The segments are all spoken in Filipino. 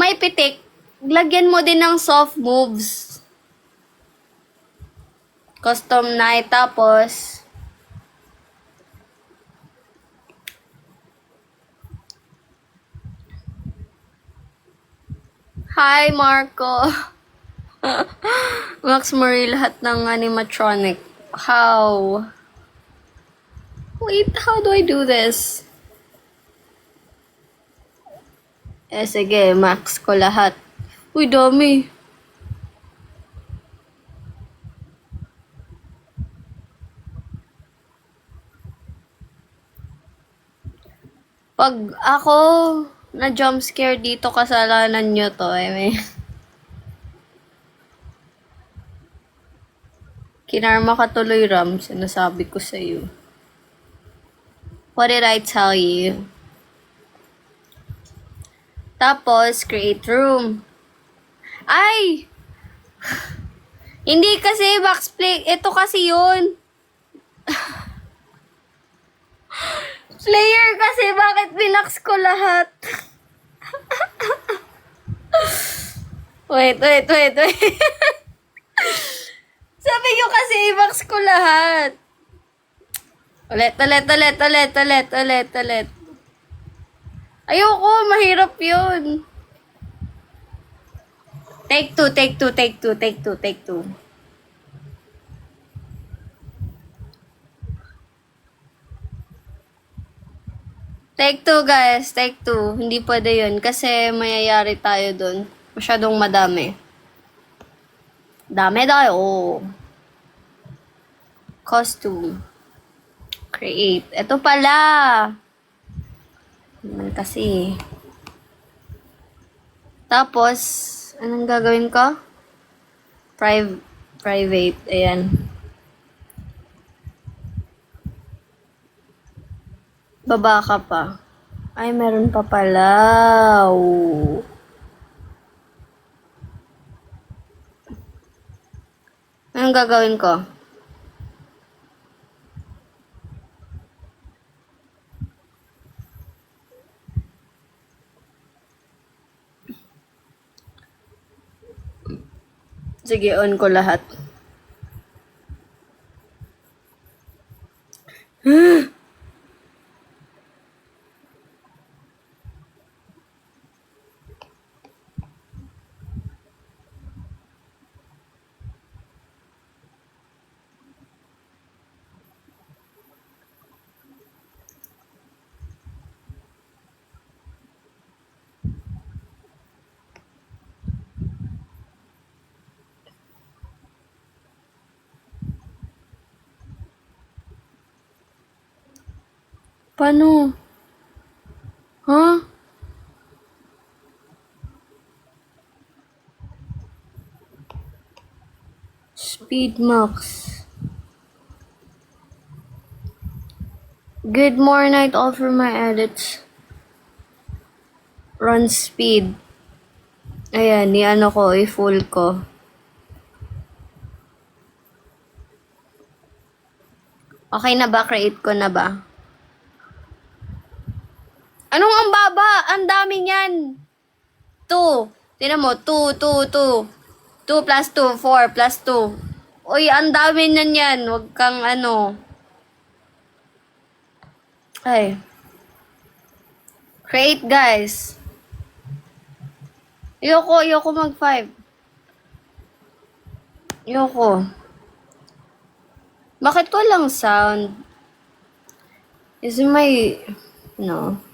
Hi, Pitik. Lagyan mo din ng soft moves. Custom night, tapos... Hi, Marco. Max Marie, lahat ng animatronic. How? Wait, how do I do this? Sige, max ko lahat. Uy, dami. Pag ako na jump scare dito, kasalanan nyo to. I mean, kinarma ka tuloy, Ram. Sinasabi ko sa'yo. What did I tell you? Tapos, create room. Ay! Hindi kasi backplay. Ito kasi yun. Player kasi, bakit binax ko lahat? wait. Sabi nyo kasi i-box ko lahat. Ulit. Ayoko, mahirap yun. Take two. Take two, guys. Take two. Hindi pwede yun kasi mayayari tayo dun. Masyadong madami. Dami tayo. Costume. Create. Ito pala. Naman kasi. Tapos, anong gagawin ko? Private. Ayan. Baba ka pa. Ay, meron pa pala. Oh. Anong gagawin ko? Sige, on ko lahat. Paano? Huh? Speed max. Good more night all for my edits. Run speed. Ayan, i-ano ko, i-full ko. Okay na ba? Create ko na ba? Anong ang baba? Ang dami niyan. 2. Tinan mo, 2. 2 plus 2, 4 plus 2. Uy, ang dami na yan. Huwag kang ano. Ay. Create, guys. Ayoko mag 5. Ayoko. Bakit walang sound? Is my... No.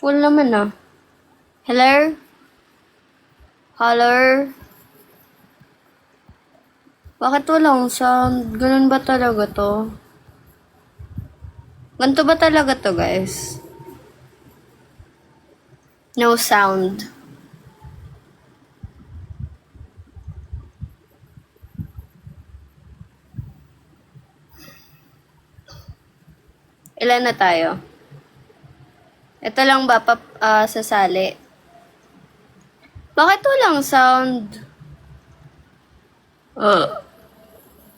Full naman ah. Hello? Bakit walang sound? Ganun ba talaga to? Ganito ba talaga to, guys? No sound. Ilan na tayo? Ito lang ba sasali? Bakit walang sound?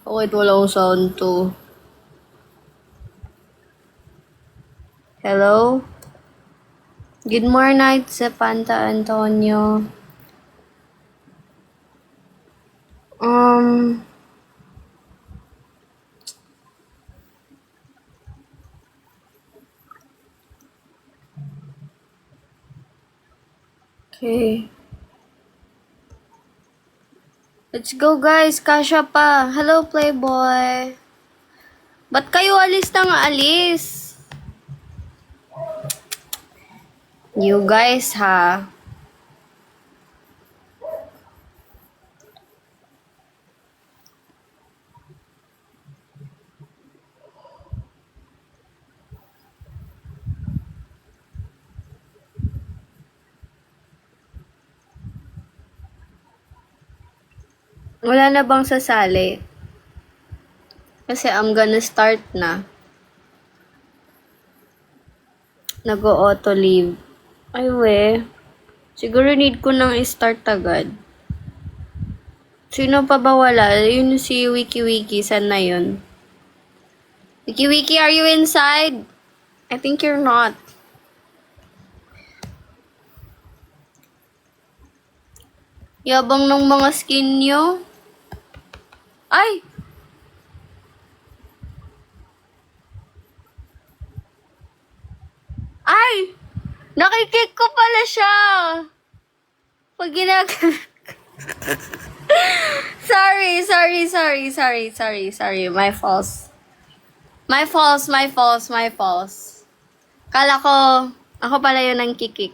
Bakit walang sound to? Hello? Good morning sa Panta Antonio. Um, okay. Let's go guys, kasya pa. Hello Playboy. Ba't kayo alis nang alis? You guys ha. Wala na bang sasali? Kasi I'm gonna start na. Nag-auto leave. Ay we. Siguro need ko nang i-start agad. Sino pa ba wala? Yun si Wiki Wiki. Saan na yun? Wiki Wiki, are you inside? I think you're not. Yabang ng mga skin nyo. Ay! Ay! Nakikik ko pala siya! Pag sorry. My false. Kala ko, ako pala yun ang kikik.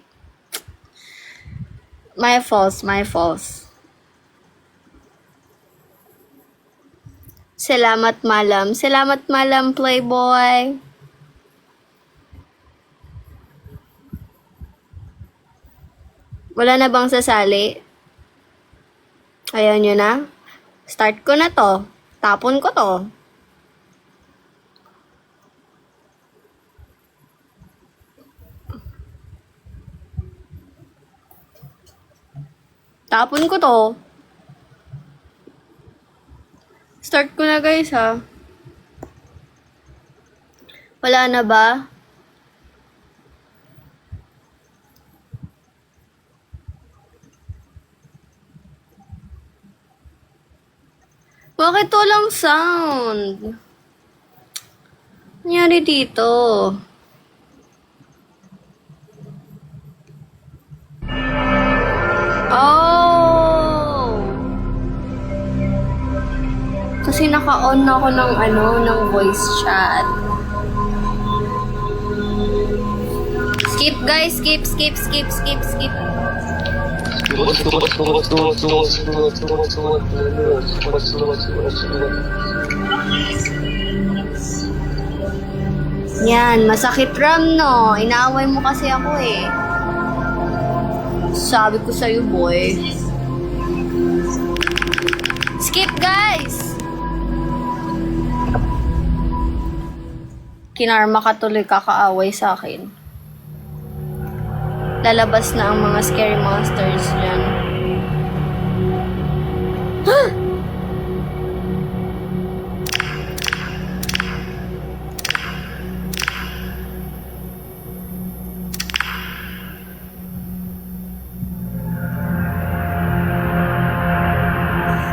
My false. Salamat malam, Playboy. Wala na bang sasali? Ayaw nyo na? Start ko na to. Tapon ko to. Tapon ko to. Start ko na guys ha. Wala na ba? Bakit walang sound? Nangyari dito? Oh! Kasi naka-on na ako ng voice chat. Skip guys, skip. Yan, masakit ram no. Inaaway mo kasi ako eh. Sabi ko sa'yo boy. Skip guys! Kinarma ka tuloy kakaaway sa akin. Lalabas na ang mga scary monsters dyan.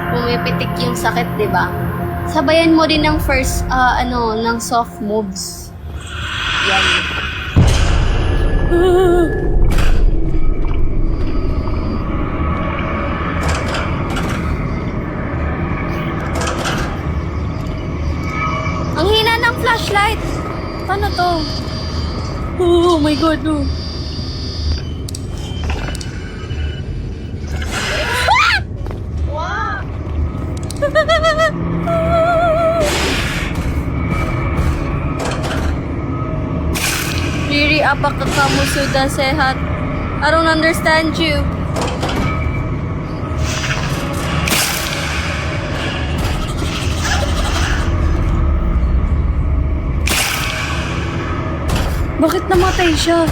Pumipitik yung sakit, di ba? Sabayan mo din ng first, ng soft moves. Yan. Ang hina ng flashlight. Paano to? Oh my god, no. Wow! Riri, apaka kamu sudah sehat? I don't understand you. Bakit namatay siya?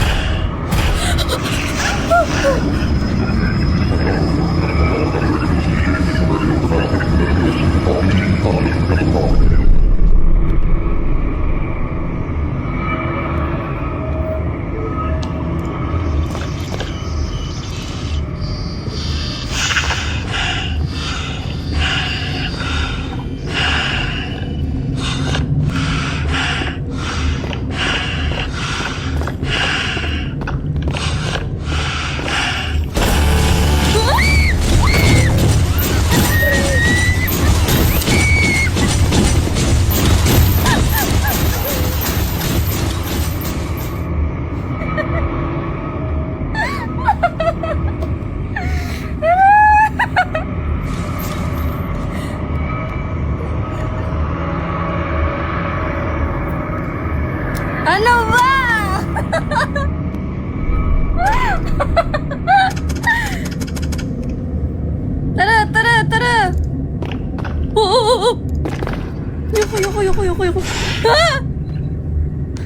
ayoko. Ah!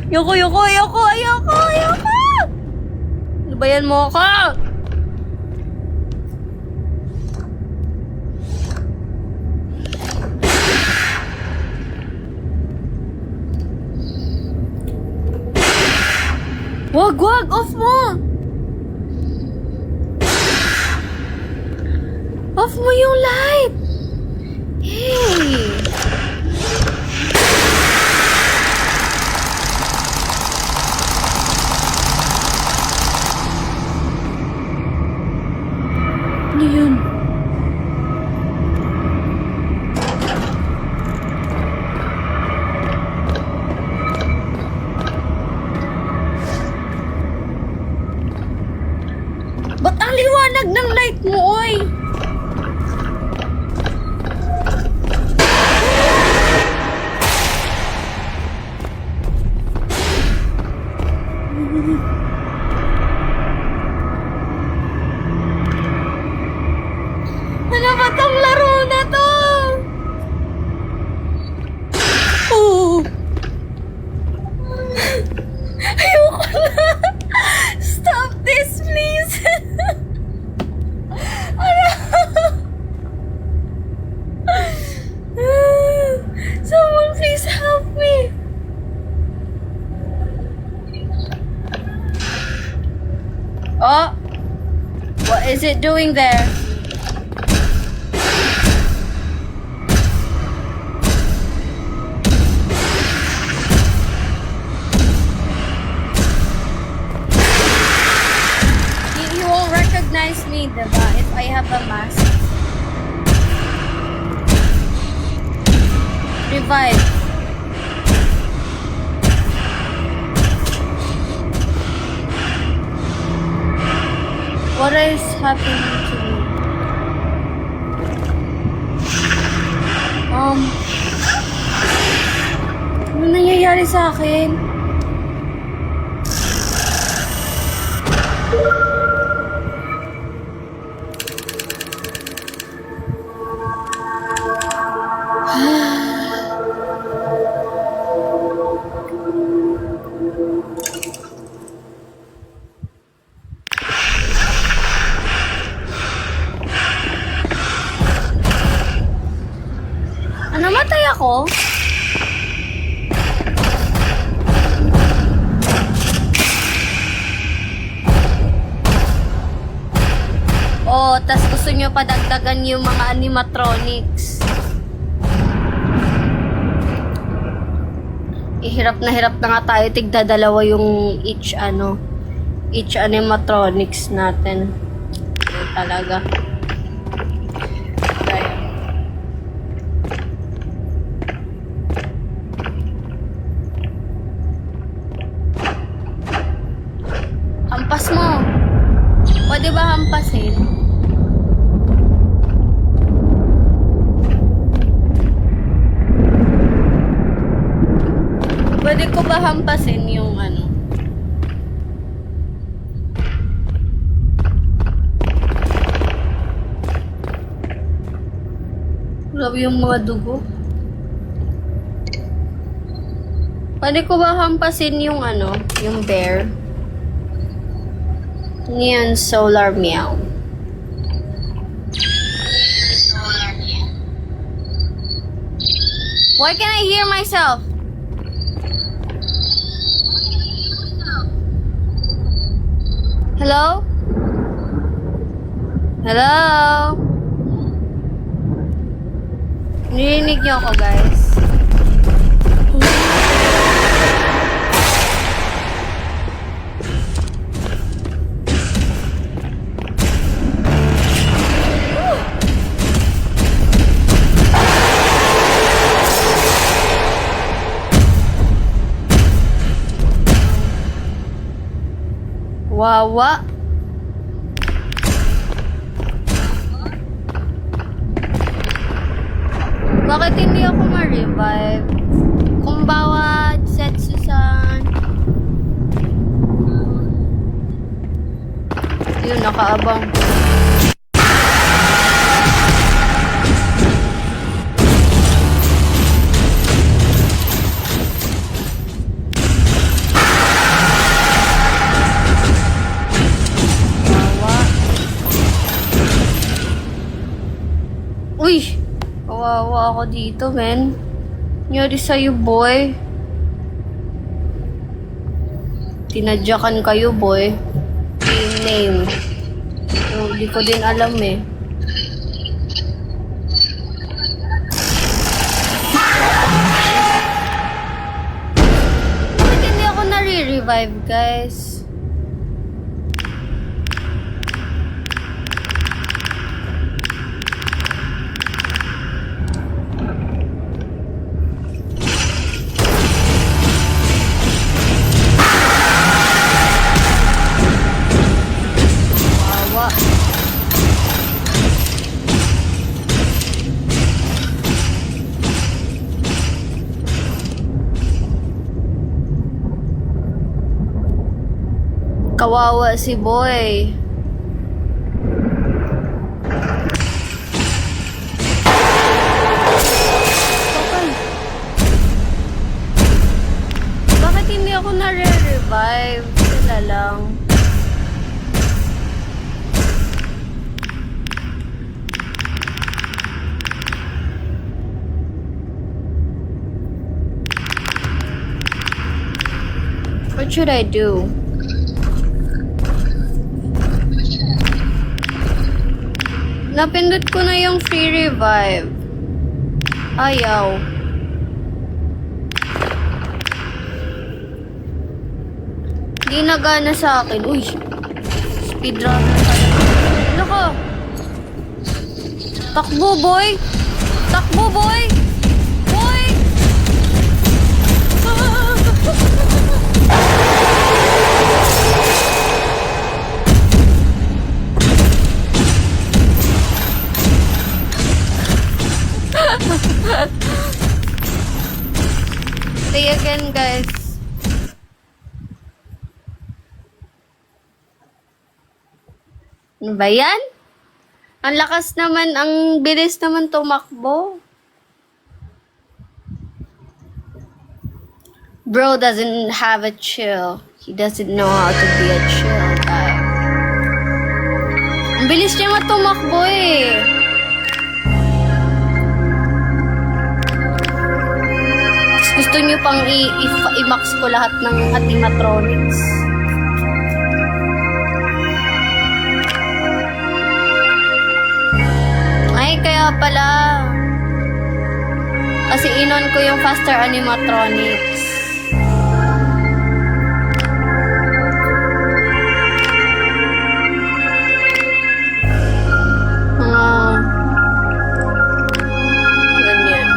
Ayoko. Lubayan mo ako. Wag, off mo. Off mo yung light. Hey. Ano yun? Ba't ang liwanag ng light mo, oy? Ano ba tong laro na to? Oh. Ayoko na. Stop this, please. Ano? Someone please help me. Oh. What is it doing there? He won't recognize me, diba? If I have a mask. Revive. What is happening to me? Ano nangyayari sa akin? Namatay ako? Oh, tas gusto nyo padagdagan yung mga animatronics. Hirap na nga tayo, tigda dalawa yung each animatronics natin. Talaga. Hampas mo. Pwede ba hampasin? Pwede ko ba hampasin yung ano? Grabe yung mga dugo. Pwede ko ba hampasin yung ano? Yung bear? Neon Solar Meow. Why can't I hear myself? Hello? Hello? Narinig niyo ako, guys. Wawa. Bakit hindi ako ma-revive? Kumbawa, Setsu-san. Yun, nakaabang. Uy! Kawawa ako dito, men. Nangyari sa'yo, boy. Tinadyakan kayo, boy. Team name. So, di ko din alam eh. Bakit hindi ako nare-revive, guys? Kawawa. Kawawa si boy. Okay. Bakit hindi ako nare-revive? Sila lang. What should I do? Napindot ko na yung free revive. Ayaw. Di nagana sa akin. Uy! Speedrunner pala. Ano ka? Takbo, boy! Takbo, boy! Boy! Play again, guys. Ano ba yan? Ang lakas naman, ang bilis naman tumakbo. Bro doesn't have a chill. He doesn't know how to be a chill guy. Ang bilis niya nga tumakbo eh. Gusto niyo pang i-max ko lahat ng animatronics. Ay, kaya pala. Kasi inon ko yung faster animatronics. Ganyan.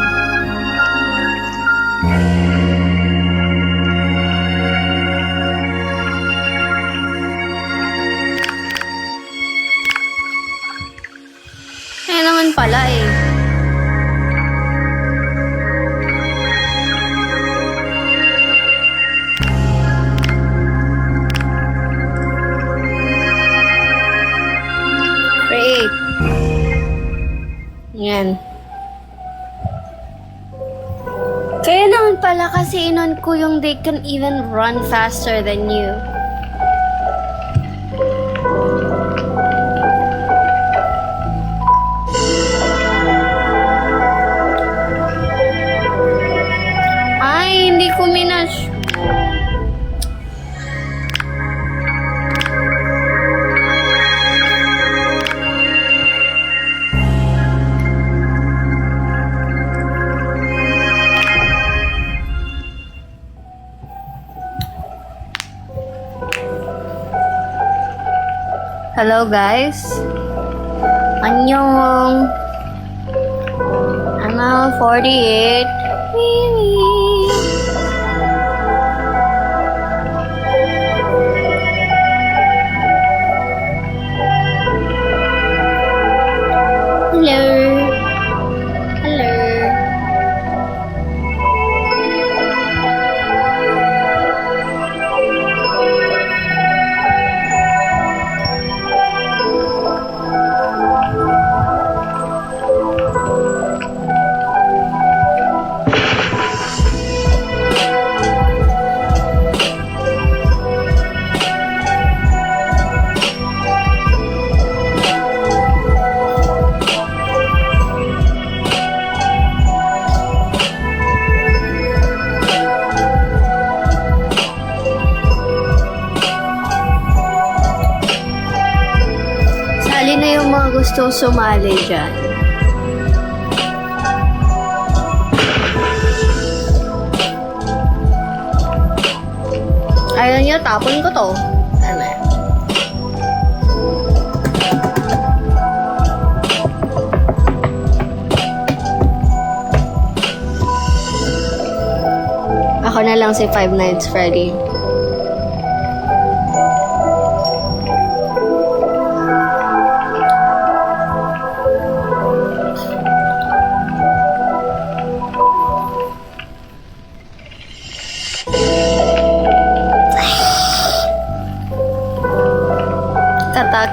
Kaya naman pala eh. Great. Yan. Kaya naman pala kasi inon ko yung they can even run faster than you. Ay, hindi ko minash. Hello guys. Annyeong. I'm out 48. Hello. Hello. gusto sumali dyan. Ayaw niyo, tapon ko to. Ano yan? Ako na lang si Five Nights Freddy.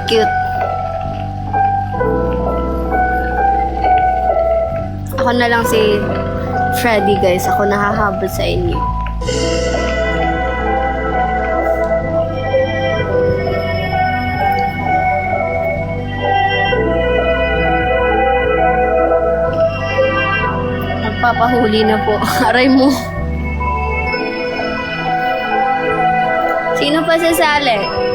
Cute. Ako na lang si Freddy, guys. Ako nahahabol sa inyo. Nagpapahuli na po. Aray mo. Sino pa sasali?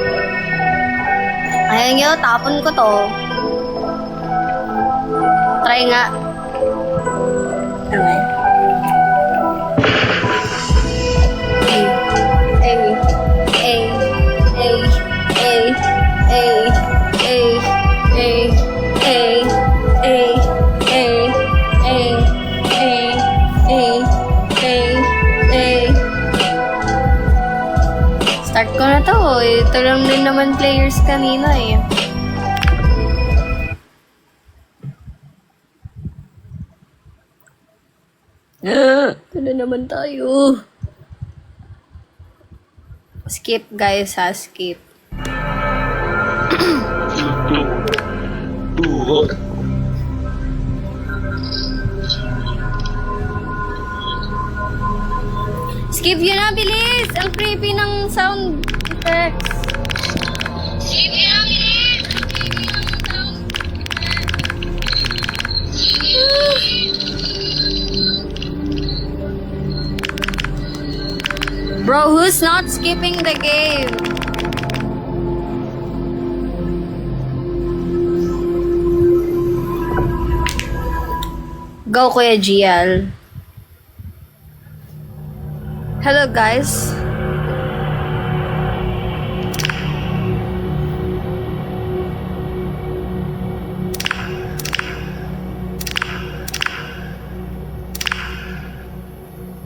Ayaw nyo, tapon ko to. Try nga. Okay. Start ko na to. Ito lang din naman players kanina eh. Ito na naman tayo. Skip guys ha, skip. Skip yun na, bilis! Ang creepy ng sound effects. Skip yun na, bilis! Ang creepy ng sound effects. Bro, who's not skipping the game? Go, Kuya GL. Hello, guys.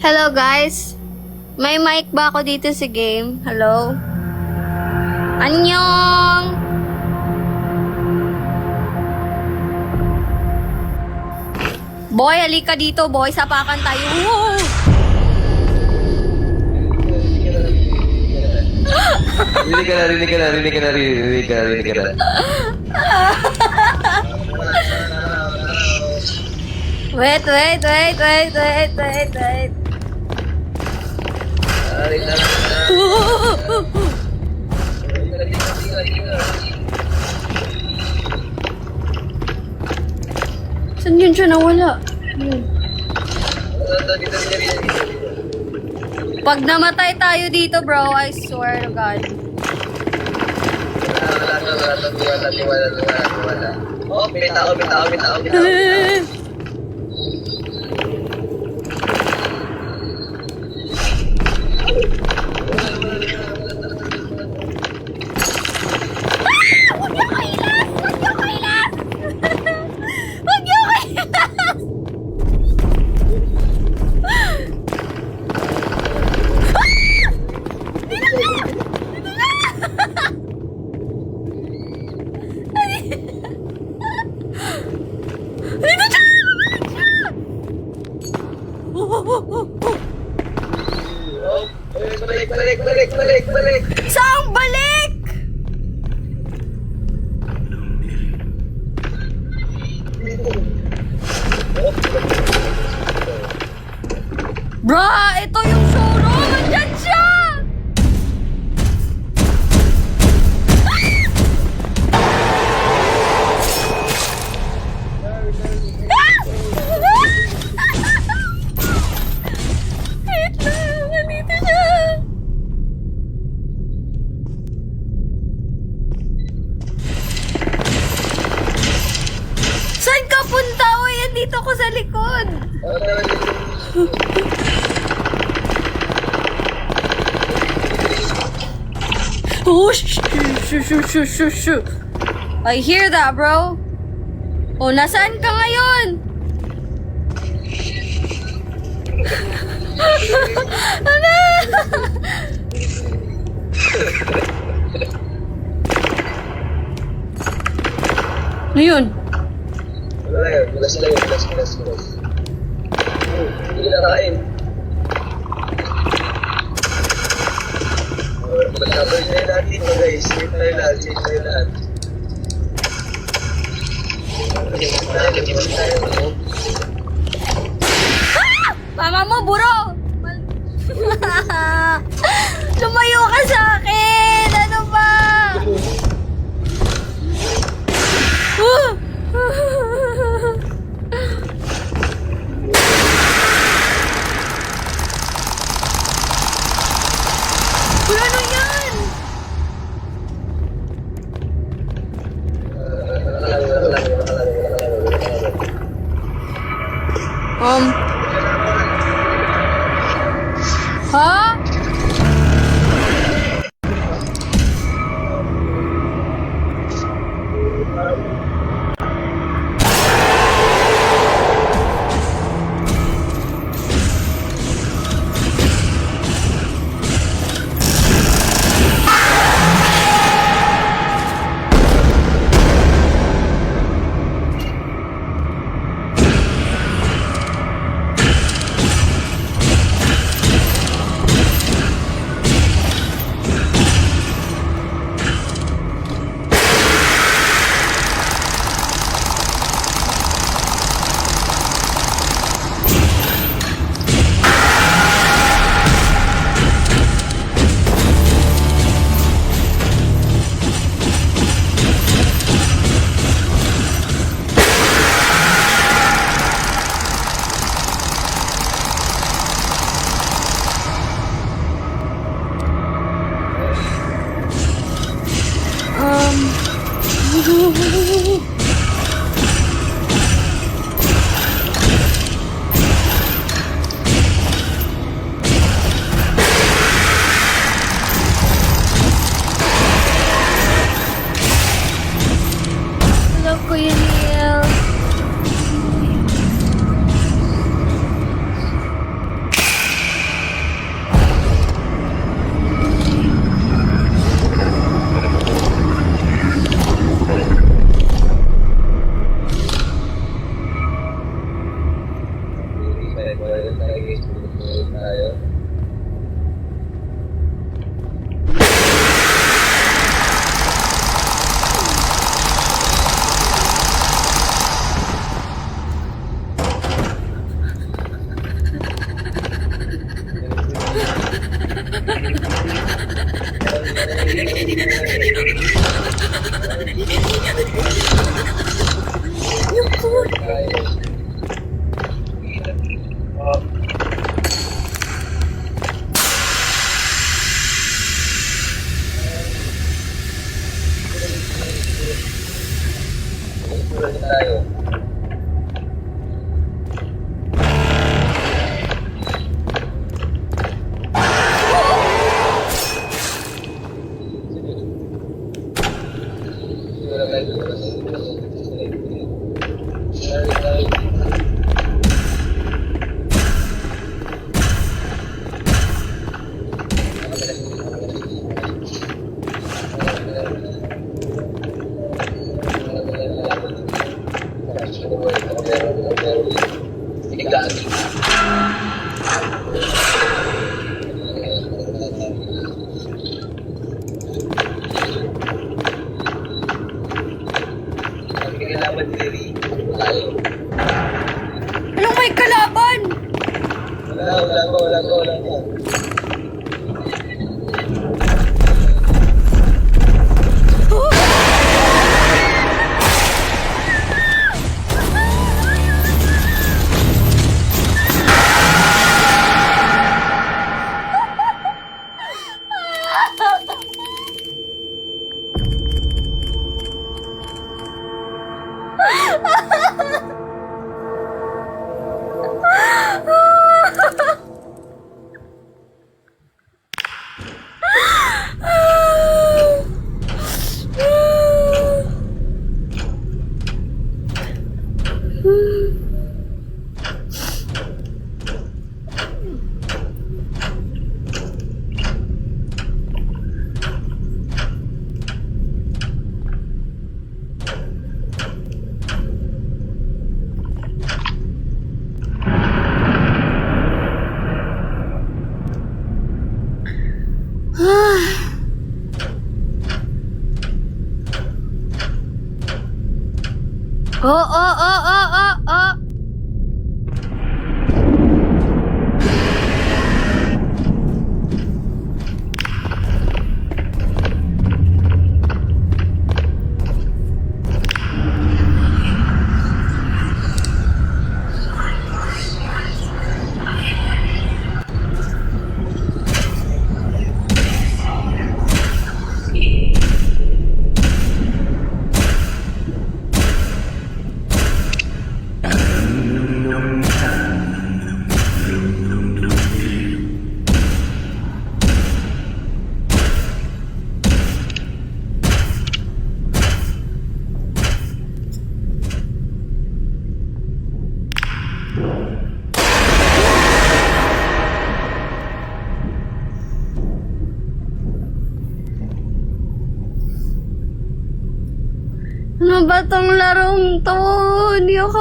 Hello, guys. May mic ba ako dito sa game? Hello? Annyeong! Boy, halika dito, boy. Sapakan tayo. Woo! Rinig ka na. Wait. Saan yun siya nawala? Pag namatay tayo dito, bro, I swear to God. Oh, may tao. Balik. Saan balik? Bro, ito yung showroom. Andyan siya! Wait lang, nandito siya. likod. Oh, shh, shh, shh, shh, shh, shh. I hear that, bro. Oh, nasaan ka ngayon? Ano? Ano yun? Wala yun. Bulas lang yun. Bulas. Hindi nakain. Magkabal tayo lahat dito guys. Save tayo lahat. Mama mo, buro! Lumayo ka sa akin! Ano ba? Uy, ano yan? Ha? Love ko yun, Neil. Anong may kalaban? Wala ko. Oh, oh, oh, oh, oh, oh. Ano ba tong larong to? Hindi ako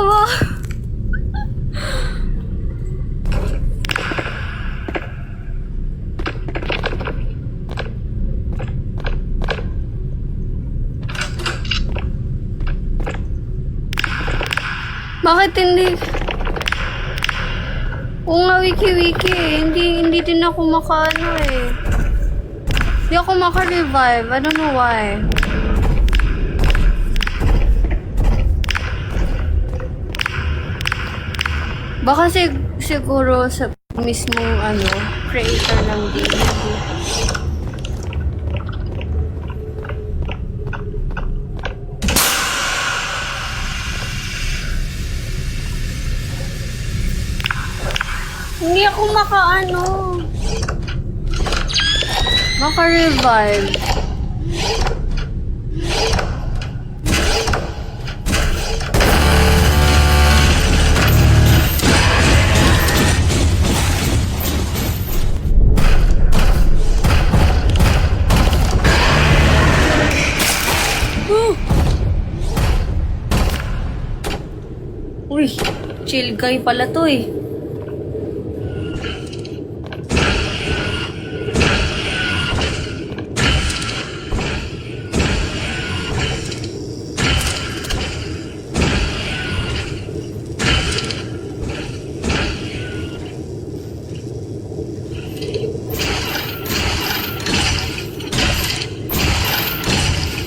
Bakit hindi? Oo nga, wiki-wiki eh. Hindi din ako makaano eh. Hindi ako maka-revive. I don't know why. Baka siguro sa mismong creator ng DVD. Hindi ako maka-revive. Uy, chill guy pala to eh.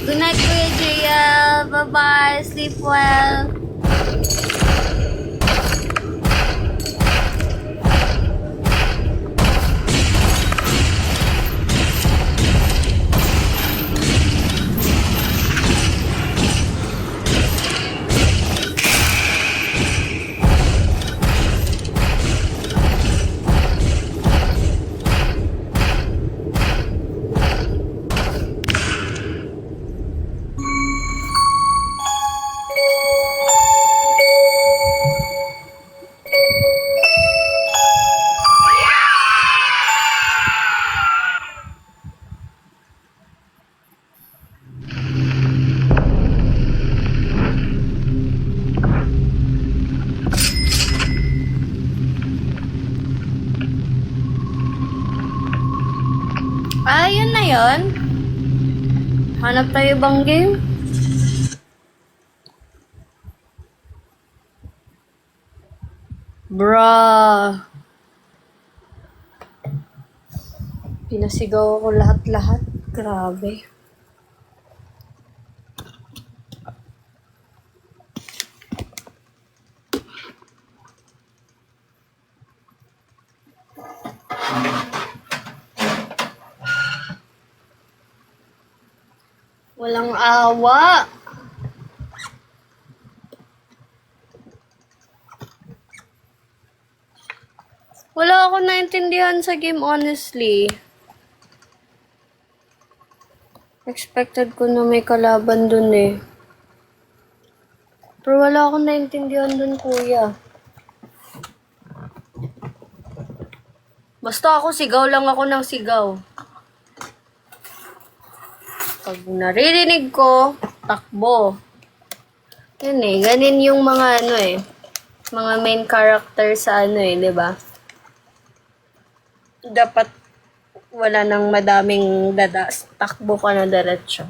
Good night, Kuya JL. Bye-bye. Sleep well. Yun na yun. Hanap tayo bang game? Bruh. Pinasigaw ako lahat-lahat. Grabe. Walang awa. Wala akong naintindihan sa game, honestly. Expected ko na may kalaban dun eh. Pero wala akong naintindihan dun, kuya. Basta ako, sigaw lang ako ng sigaw. Pag naririnig ko, takbo. Yun eh, ganin yung mga mga main character sa diba? Dapat wala nang madaming takbo ka na diretso.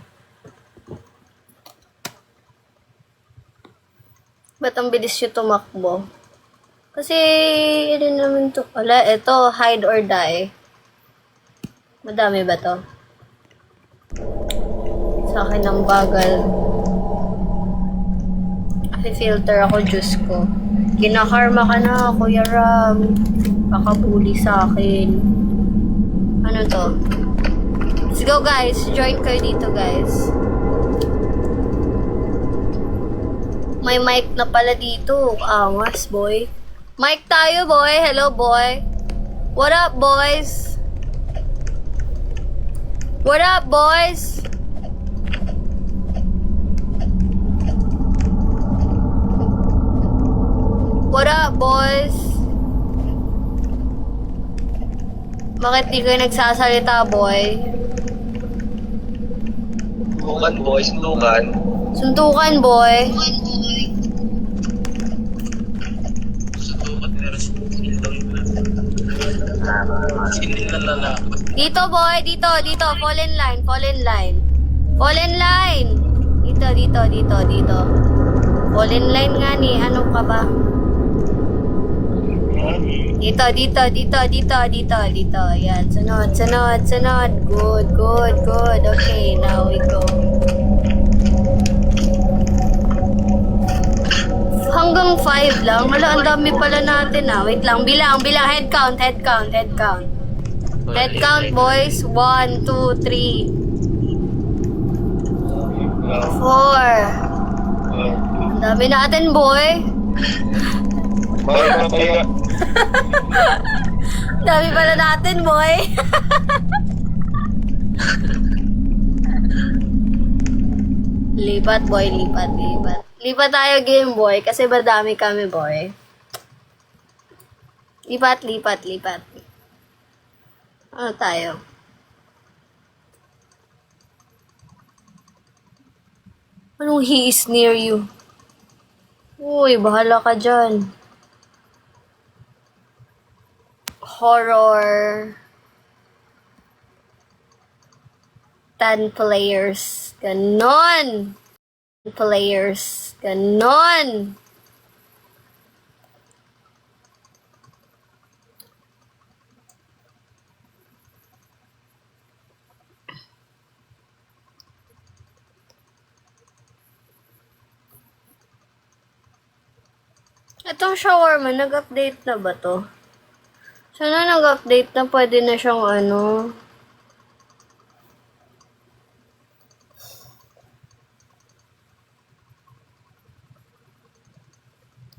Ba't ang bilis yung tumakbo? Kasi, ano naman to? Wala, ito, hide or die. Madami ba to? Sa akin ang bagal. Filter ako, Diyos ko. Kinakarma ka na, Kuya Ram. Pakabuli sa akin. Ano to? Let's go, guys. Join kayo dito, guys. May mic na pala dito. Angas, boy. Mic tayo, boy. Hello, boy. What up, boys? What up, boys? What up, boys? Bakit di kayo nagsasalita, boy? Suntukan, boy. Suntukan. Suntukan, boy. Suntukan, pero skill daw yung skill na lalaki. Dito, boy. Dito, dito. Fall in line. Fall in line. Fall in line. Dito, dito, dito, dito. Fall in line nga ni. Ano ka ba? Dito, dito, dito, dito, dito, dito. Yan. Sunod, sunod, sunod. Good, good, good. Okay, now we go. Hanggang 5 lang. Wala, ang dami pala natin ah. Wait lang. Bilang, bilang. Head count, head count, head count. Head count, boys. 1, 2, 3, 4. Ang dami natin, boy. Dami pala natin, boy. Lipat, boy. Lipat, lipat. Lipat tayo, game, boy. Kasi madami kami, boy. Lipat, lipat, lipat. Ano tayo? Anong he is near you? Uy, bahala ka dyan. Horror. 10 players. Ganon. 10 players. Ganon. Itong shawarma, nag-update na ba to? Sana nag-update na, pwede na siyang ano.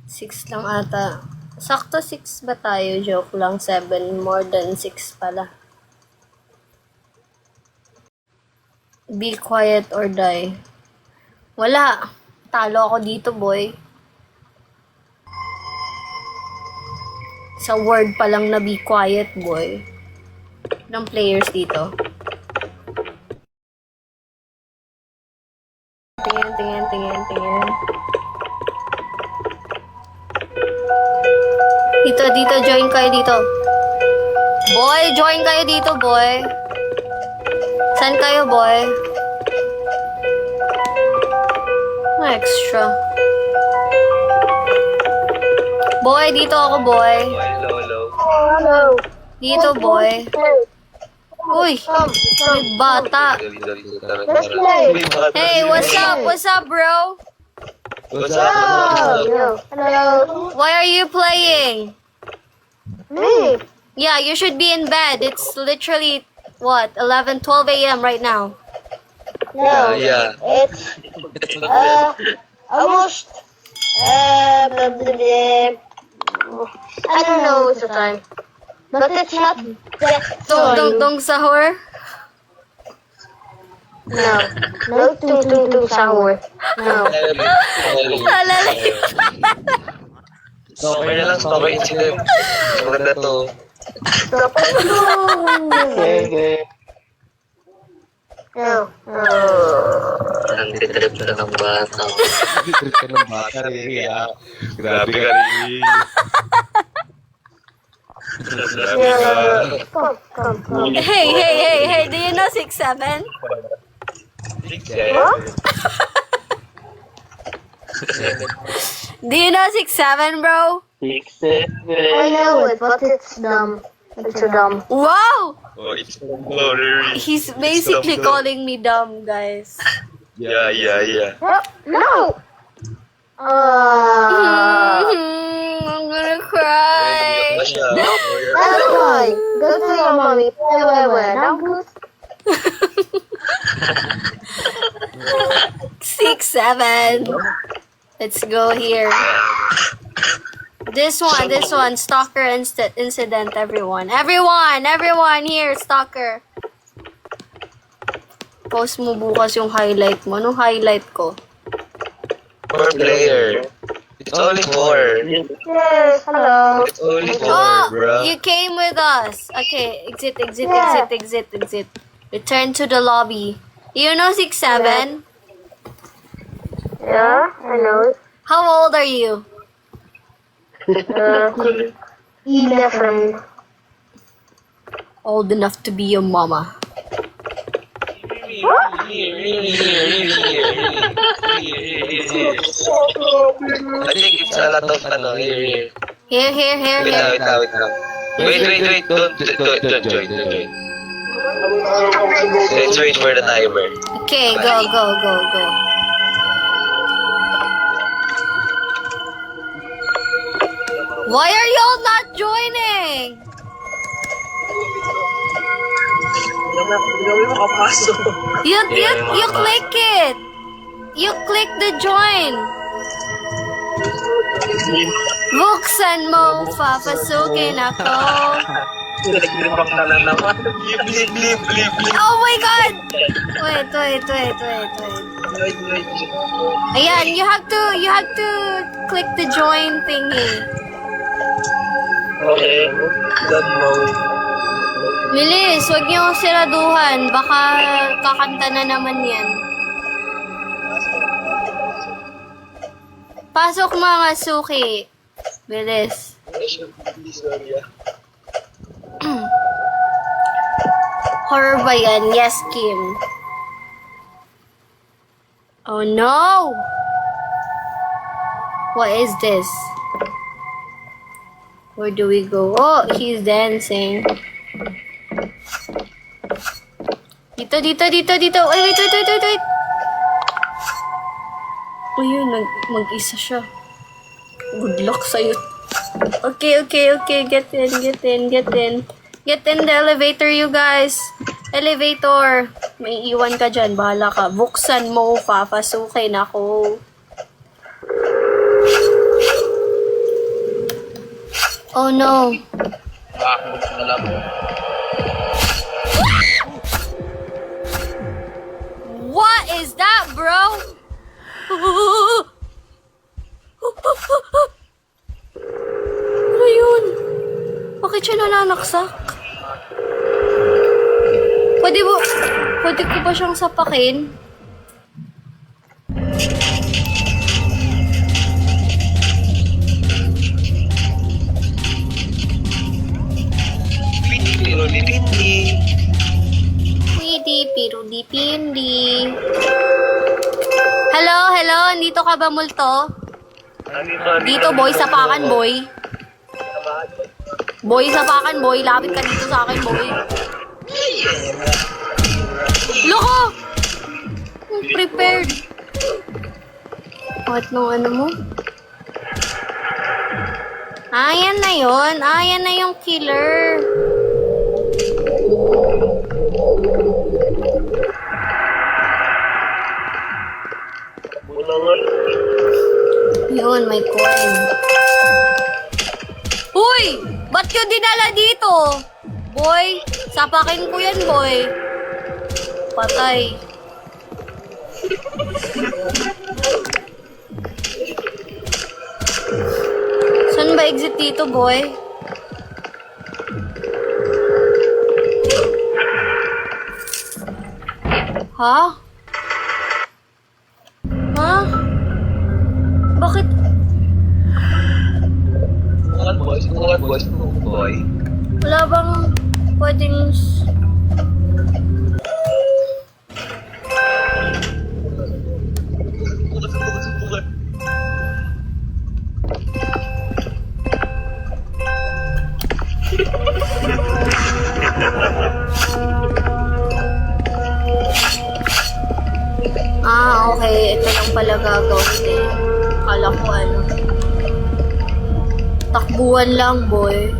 Six lang ata. Sakto 6 ba tayo? Joke lang. 7. More than 6 pala. Be quiet or die. Wala. Talo ako dito, boy. Sa word pa lang na be quiet, boy. Ng players dito. Tingin, tingin, tingin, tingin. Dito, dito, join kayo dito. Boy, join kayo dito, boy. Saan kayo, boy? Extra. Boy, dito ako, boy. Hello, hello. Hello. Dito, boy. Uy, may bata. Let's play. Hey, what's up? What's up, bro? What's up? Hello. Why are you playing? Me. Yeah, you should be in bed. It's literally, what, 11, 12 a.m. right now. No. Yeah. It's almost I don't know what's the time. But it's not that Tong sahur? No. No tung sour. No. Alala. Okay na lang, stop incident. Maganda to. No. Ang titrip na ng bata. Trip ka ng bata, Riri, ah. Grabe ka, Riri. Grabe ka. Come. Hey, do you know 6'7"? Do you know 6'7", bro? 6'7". I know it, but it's dumb. It's so dumb. Wow! Oh, it's blurry. He's basically dumb. calling me dumb, guys. Yeah. No! I'm gonna cry. Na siya. That's why. Go to your mommy. Wait. Now go. 6'7". Let's go here. This one, stalker incident, everyone. Everyone here, stalker. Post mo bukas yung highlight mo. Anong highlight ko? 4 player. It's only 4. Yes, hello. It's only 4, Oh, bro. you came with us. Okay, exit. Return to the lobby. You know 6'7"? Yeah, I know. How old are you? 11. Old enough to be your mama. I think it's a lot of ano, here. Here. Wait lang. Wait. Don't join. Let's wait for the timer. Okay, go. Why are y'all not joining? You click it. You click the join. Buksan mo, papasukin ako. Oh my God! Wait. Ayan, you have to click the join thingy. Okay. Don't know. Bilis, wag niyo siraduhan. Baka kakanta na naman yan. Pasok mga suki. Bilis. Horror ba yan? Yes, Kim. Oh no! What is this? Where do we go? Oh, he's dancing. Dito. Ay, wait. Ayun, mag-isa siya. Good luck sa'yo. Okay. Get in. Get in the elevator, you guys. Elevator. May iwan ka dyan. Bahala ka. Buksan mo. Papasukin ako. Oh no. What is that, bro? Ano yun? Bakit siya nananaksak? Pwede ko ba siyang sapakin? Pirudi-pindi. Hello? Nandito ka ba, multo? Dito, boy. Sapakan, boy. Sapakan, boy. Lapit ka dito sa akin, boy. Loko! Prepared. What nung ano mo? Ayan na yun. Ayan na yung killer. Yun, may coin. Uy! Ba't yun dinala dito? Boy, sapakin ko yan, boy. Patay. Saan ba exit dito, boy? Ha? Bakit? Boy. Wala bang pwedeng... pala gagawin eh. Akala ko ano. Takbuhan lang, boy.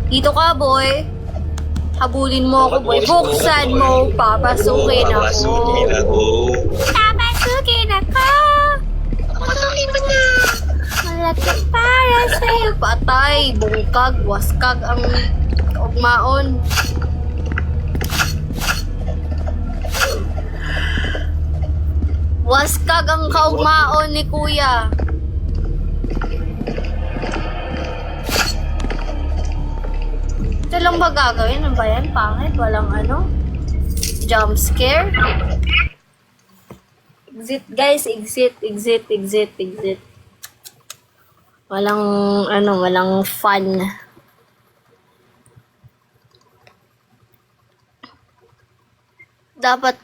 Dito ka, boy. Habulin mo ako, boy. Buksan mo. Papasukin ako. Papasukin ako. Papasukin ako. Papasukin mo na. Malapit para sa'yo. Patay. Bungkag. Waskag ang ugmaon. Waskag ang kaugmaon ni kuya. Ito lang ba gagawin? Ano ba yan? Pangit? Walang ano? Jump scare? Exit guys, exit, exit, exit, exit. Walang ano, walang fun. Dapat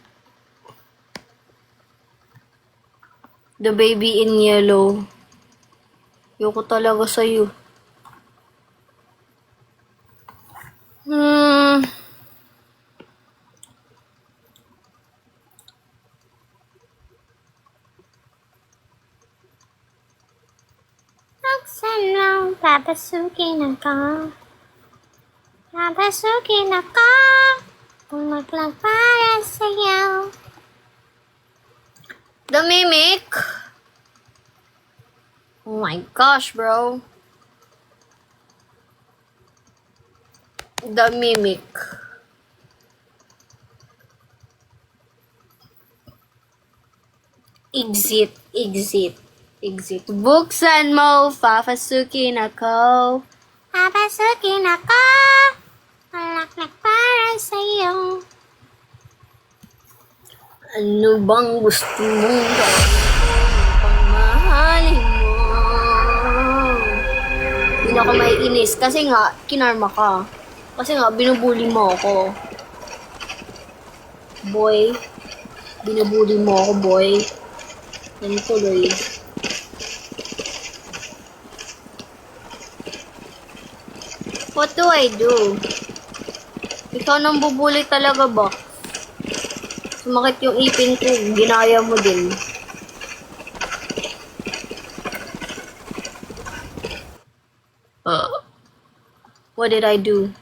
the baby in yellow. Yoko talaga sa'yo. Buksan mo, papasukin ako. Papasukin ako. Pumaglag para sa'yo. The Mimic. Oh my gosh, bro. The Mimic. Exit, exit, exit. Buksan mo, papasukin ako. Papasukin ako. Palaklak para sa'yo. Ano bang gusto mong gawin? Pangmahalin mo. Hindi na ako maiinis kasi nga, kinarma ka. Kasi nga, binubuli mo ako. Boy. Binubuli mo ako, boy. Yan tuloy. What do I do? Ikaw nang bubuli talaga ba? Sumakit yung ipin ko, ginaya mo din. What did I do?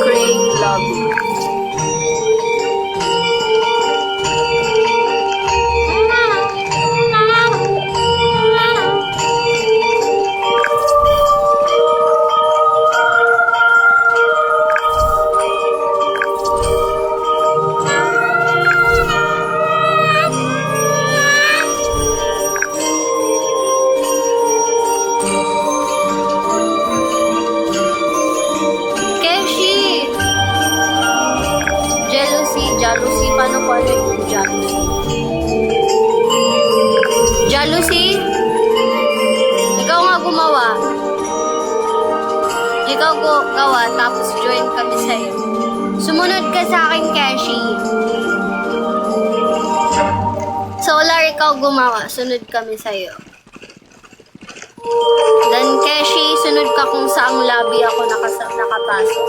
Create lobby. Keshi! Jealousy, jealousy. Paano ko ano yung jealousy? Jealousy? Ikaw nga gumawa. Ikaw gawa, tapos join kami sa'yo. Sumunod ka sa akin, Keshi. Solar, ikaw gumawa. Sunod kami sa'yo. Then, Keshi, sunod ka kung saang lobby ako nakapasok.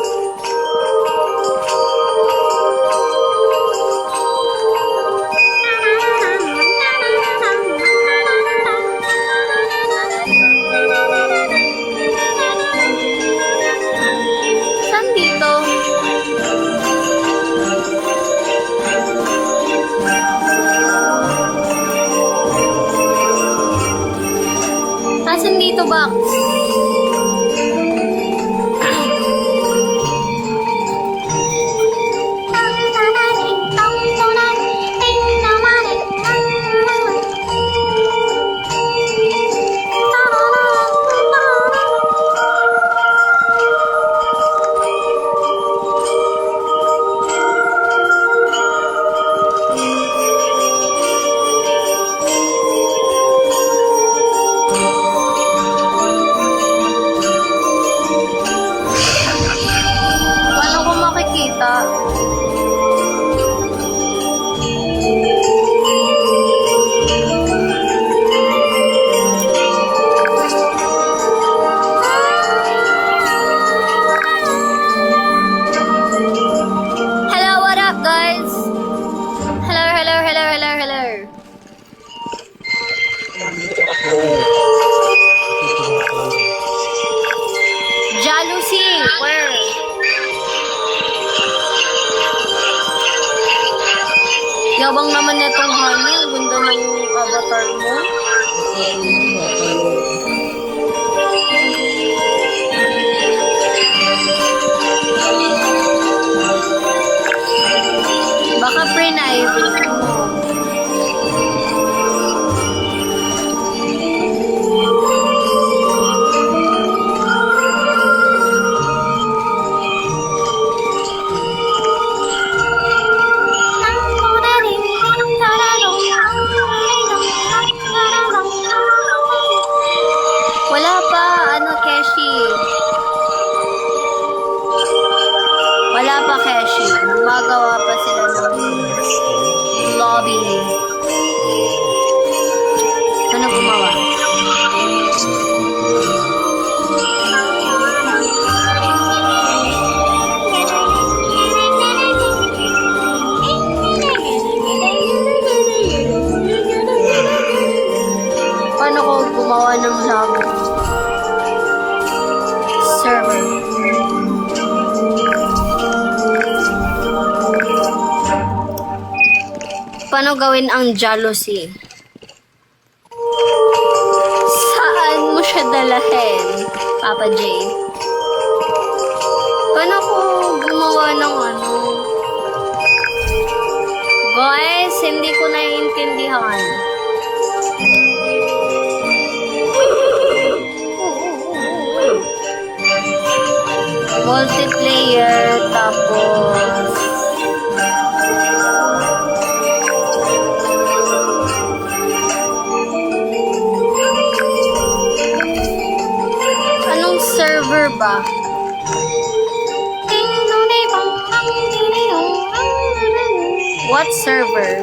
Saan dito? Asan dito, box? Jealousy, where? Yabang naman itong honey. Ang ganda ng avatar mo. Baka pre-private mo. Wala pa, Keshi. Wala pa, Keshi. Magawa pa sila ng lobby. Ano gumawa? Paano ko gumawa ng lobby? Server. Paano gawin ang jealousy? Saan mo siya dalahin, Papa J? Paano ko gumawa ng Guys, hindi ko naiintindihan. Multiplayer, tapos anong server ba? What server?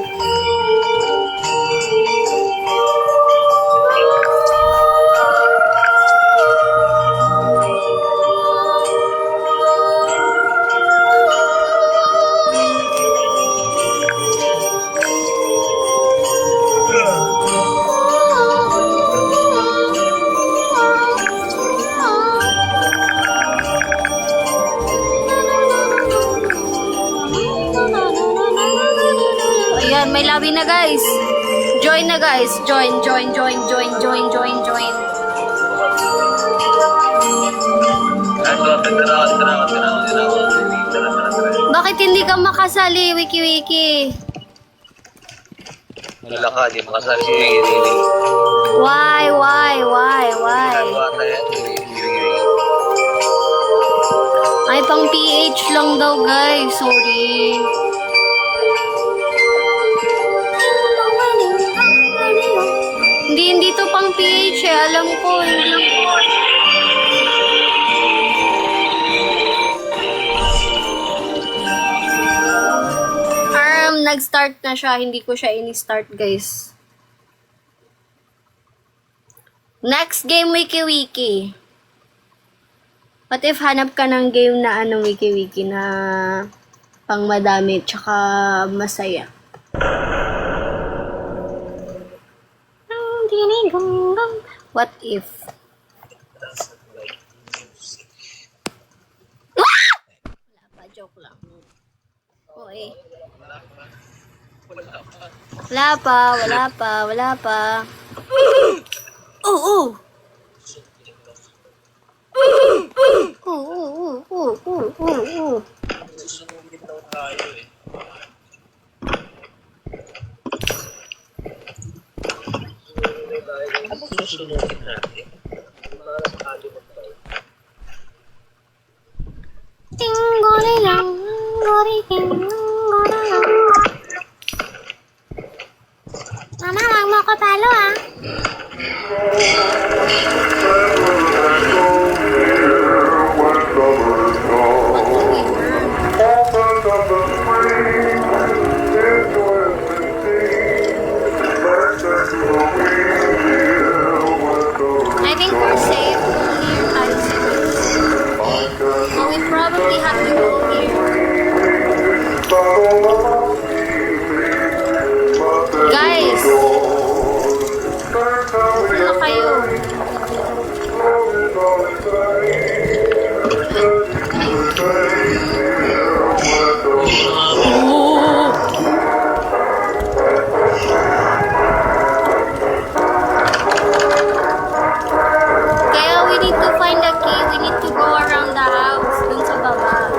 Ayan, may lobby na guys. Join na guys. Join. Bakit hindi ka makasali, Wiki? Wala ka, di makasali si Riri. Why? Bata yan, Riri. Ay, pang PH lang daw guys. Sorry. Hindi to pang PH eh. Alam ko, hindi. Nag-start na siya. Hindi ko siya ini-start, guys. Next game, Wiki. What if hanap ka ng game na Wiki, na pang madami, tsaka masaya? What if? Wala pa, joke lang. Okay. Wala pa. Oh. Susunugin natin. Mama, wag mo ko talo ah. I think we're safe near Kansas. So we probably have to go here. Guys! Kaya we need to find the key. We need to go around the house. Dun sa baba.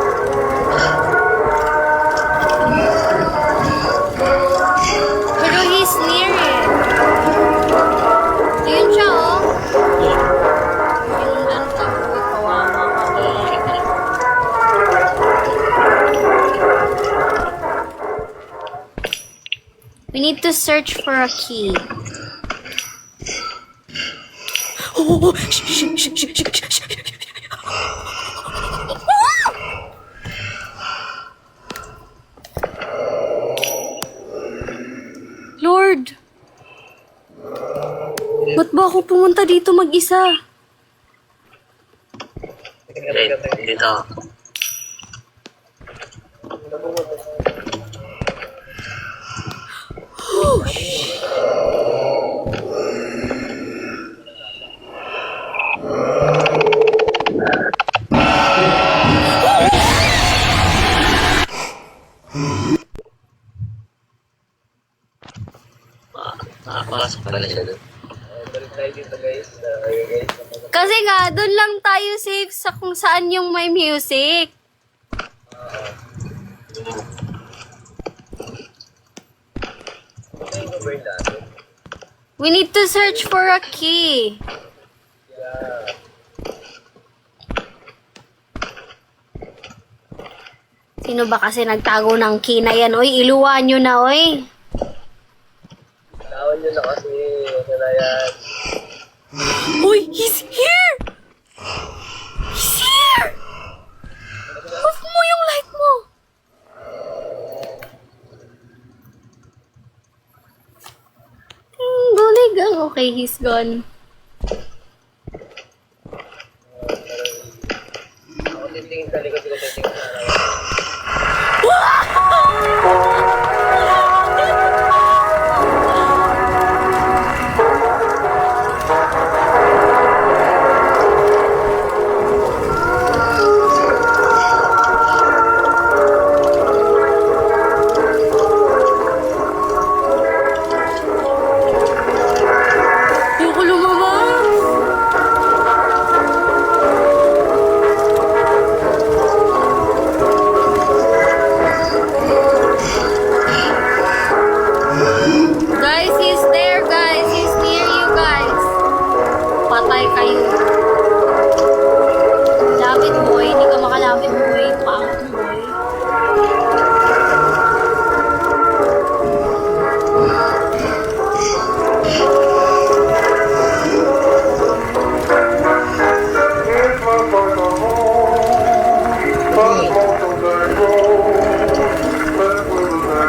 Pero he's near it. Ayun siya, oh. Sinundan ka. Uy, kawawa ka. We need to search for a key. Oh, Lord! Ba't ba ako pumunta dito mag-isa? Dito. Nakapasok pala siya doon. Balik tayo dito guys. Kasi nga, doon lang tayo safe sa kung saan yung may music. We need to search for a key. Sino ba kasi nagtago ng key na yan? Oy, iluwan nyo na, oy. Tawan nyo na kasi. Ano na yan? Uy, he's here! He's here! Off mo yung light mo! Guligang. Okay, he's gone. Ako titingin sa likod ko. Titingin sa likod. Ayoko lumabas. Guys, he's there, guys. He's near you, guys. Patay kayo. Lapit, boy. Hindi ka makalapit, boy. Pangit, boy.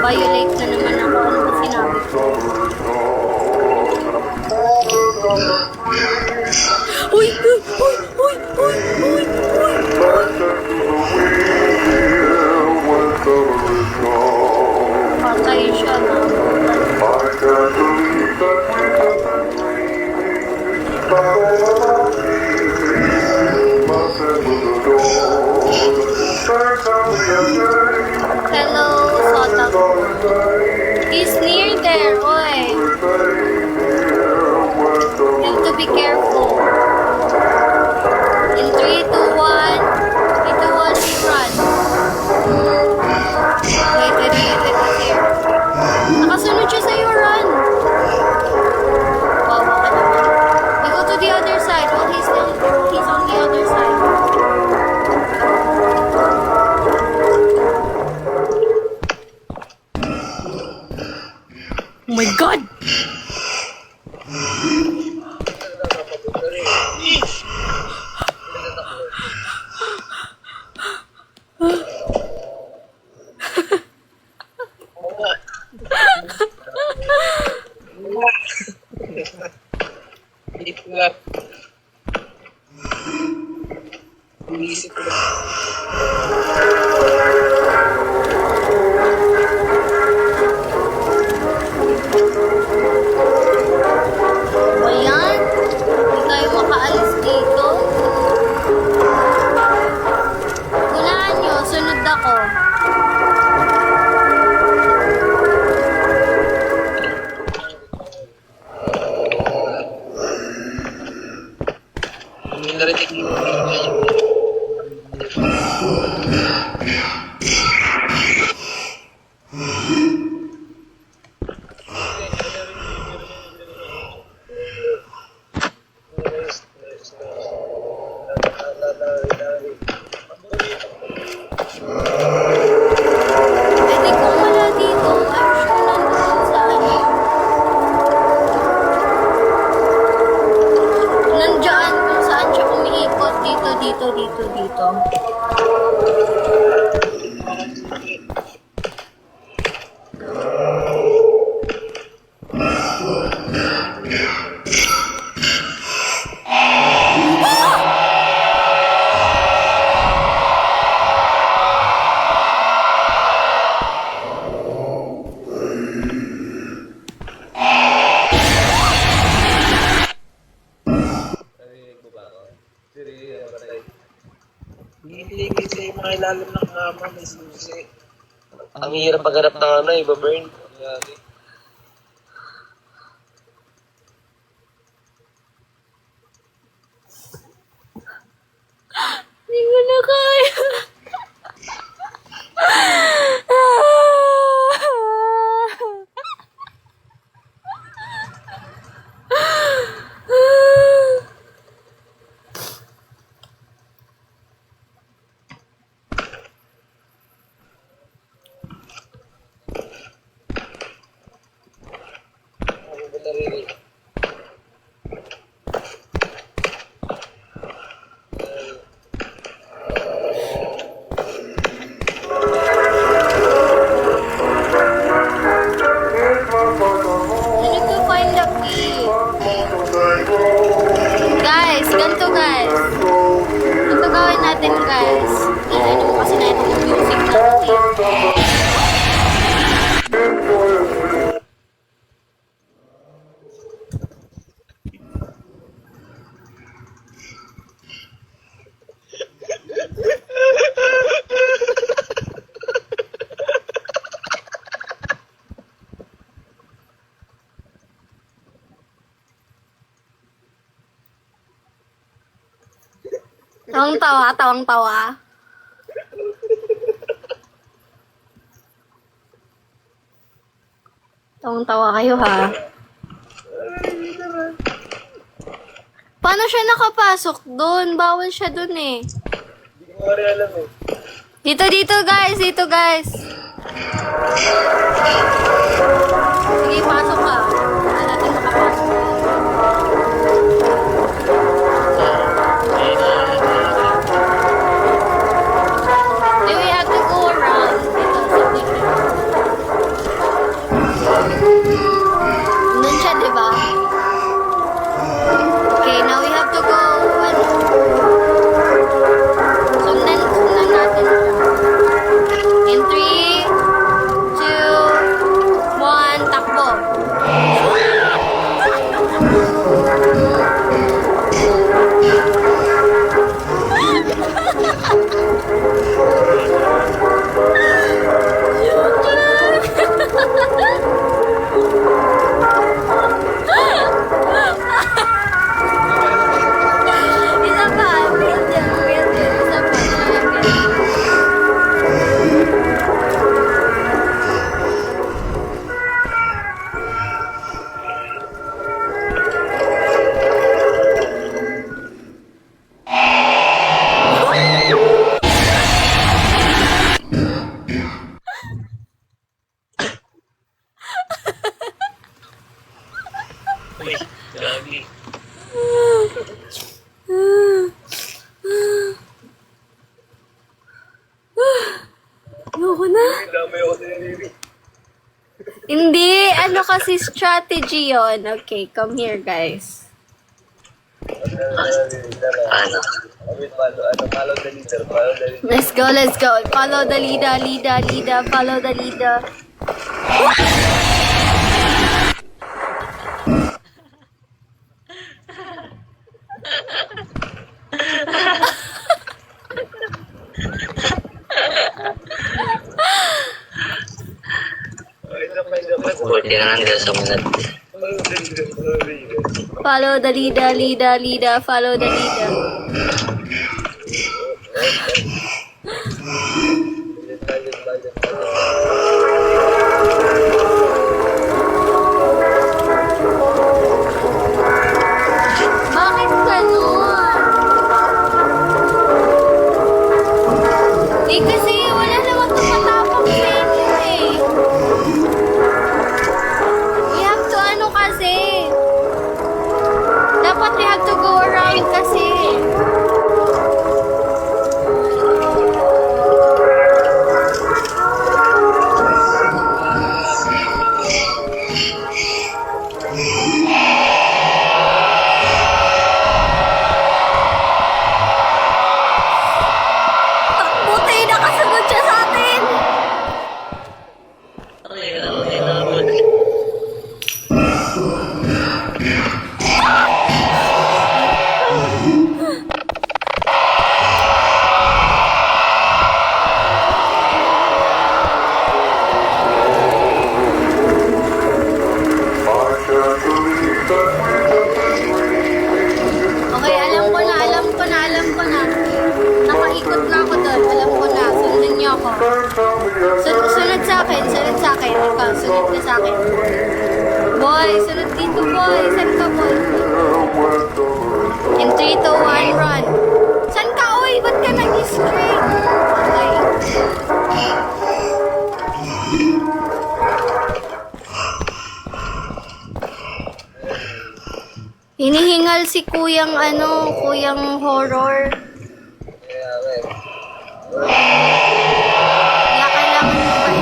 Violate na naman ako. Ano ba sinabi ko? Uy! Uy! Uy! Uy! Uy! Uy! Uy! Patay siya na. Hello, Sota. He's near there, oy. You have to be careful. In 3, 2, 1. 3, 2, 1, we run. Wait, wait here. Nakasunod siya sa'yo, run. Wawa ka naman. We go to the other side. Oh, he's on the other side. Oh my God! Dito lang. Inisip ko lang. Ba ilalim ng kama, may susi. Ang hirap maghanap ng ano, iba-burn. Hindi ko na kaya. I need to find the key. Guys, ganito guys. Ganito gawin natin guys. Tingnan mo kasi na itong music natin. Tawang-tawa, tawang-tawa. Tawang-tawa kayo ha. Paano siya nakapasok doon? Bawal siya doon eh. Hindi ko nga rin alam eh. Dito guys, dito guys. Sige, pasok ka. Hindi natin makapasok. Do we have to go around? Nandun siya, diba? Okay, now we have to go, sundan natin siya. In 3, 2, 1, takbo. Isa pa, pwede, isa pa. Uy, gagi. Ayoko na. Dami ako sa niliri. Hindi, ano kasi strategy yon. Okay, come here guys. Ano? Follow the leader, follow the leader. Let's go, let's go. Follow the leader, follow the leader. Buti na lang nila sa mga Follow the leader, follow the leader. Bakit ganun? Eh kasi wala naman tumatapang sa inyo eh. We have to ano kasi. Dapat we have to go around kasi. Buti nakasunod siya sa atin. ka. Sunod ka sa akin. Boy, sunod dito, boy. Saan ka, boy? In 3, 2, 1, run. Saan ka, oy? Ba't ka nag-straight? Okay. Hinihingal si kuyang kuyang horror. Kaya, we. Kaya kailangan mo ba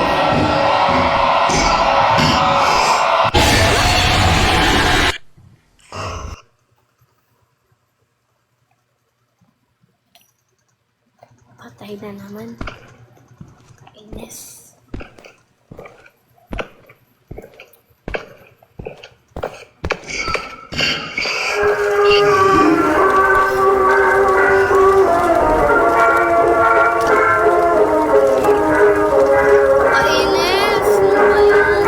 patay na naman. Kainis. Kainis! Ano ba yan?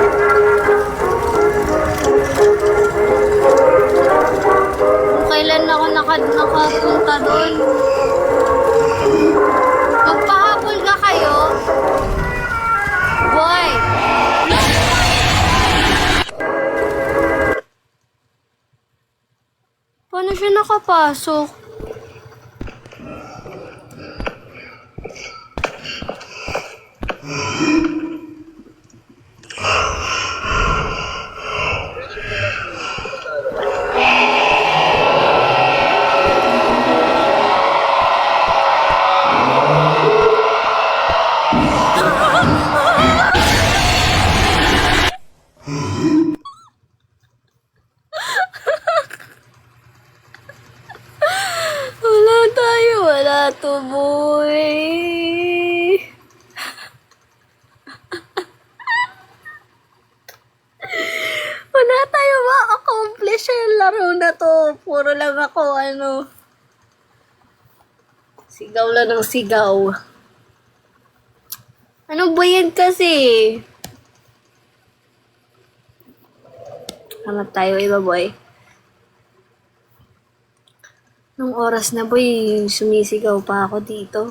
Kung kailan ako nakapunta doon. Magpahabol ka kayo? Boy! Paano siya nakapasok? Wala to, boy. Wala tayo ma-accomplish yung laro na to. Puro lang ako, sigaw lang ng sigaw. Ano ba yan kasi? Hanap tayo iba, boy. Nung oras na, boy, sumisigaw pa ako dito.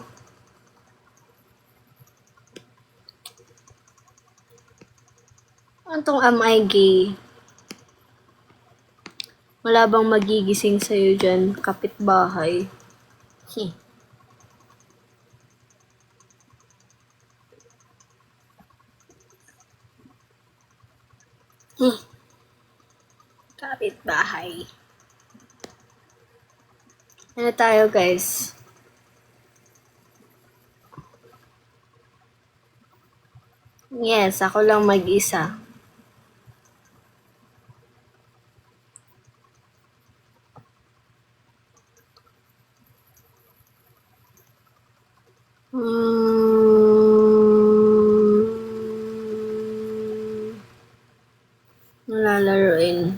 Antong am I gay? Wala bang magigising sa'yo dyan, kapitbahay? Kapitbahay. Ano tayo, guys? Yes, ako lang mag-isa. Nalalaroin.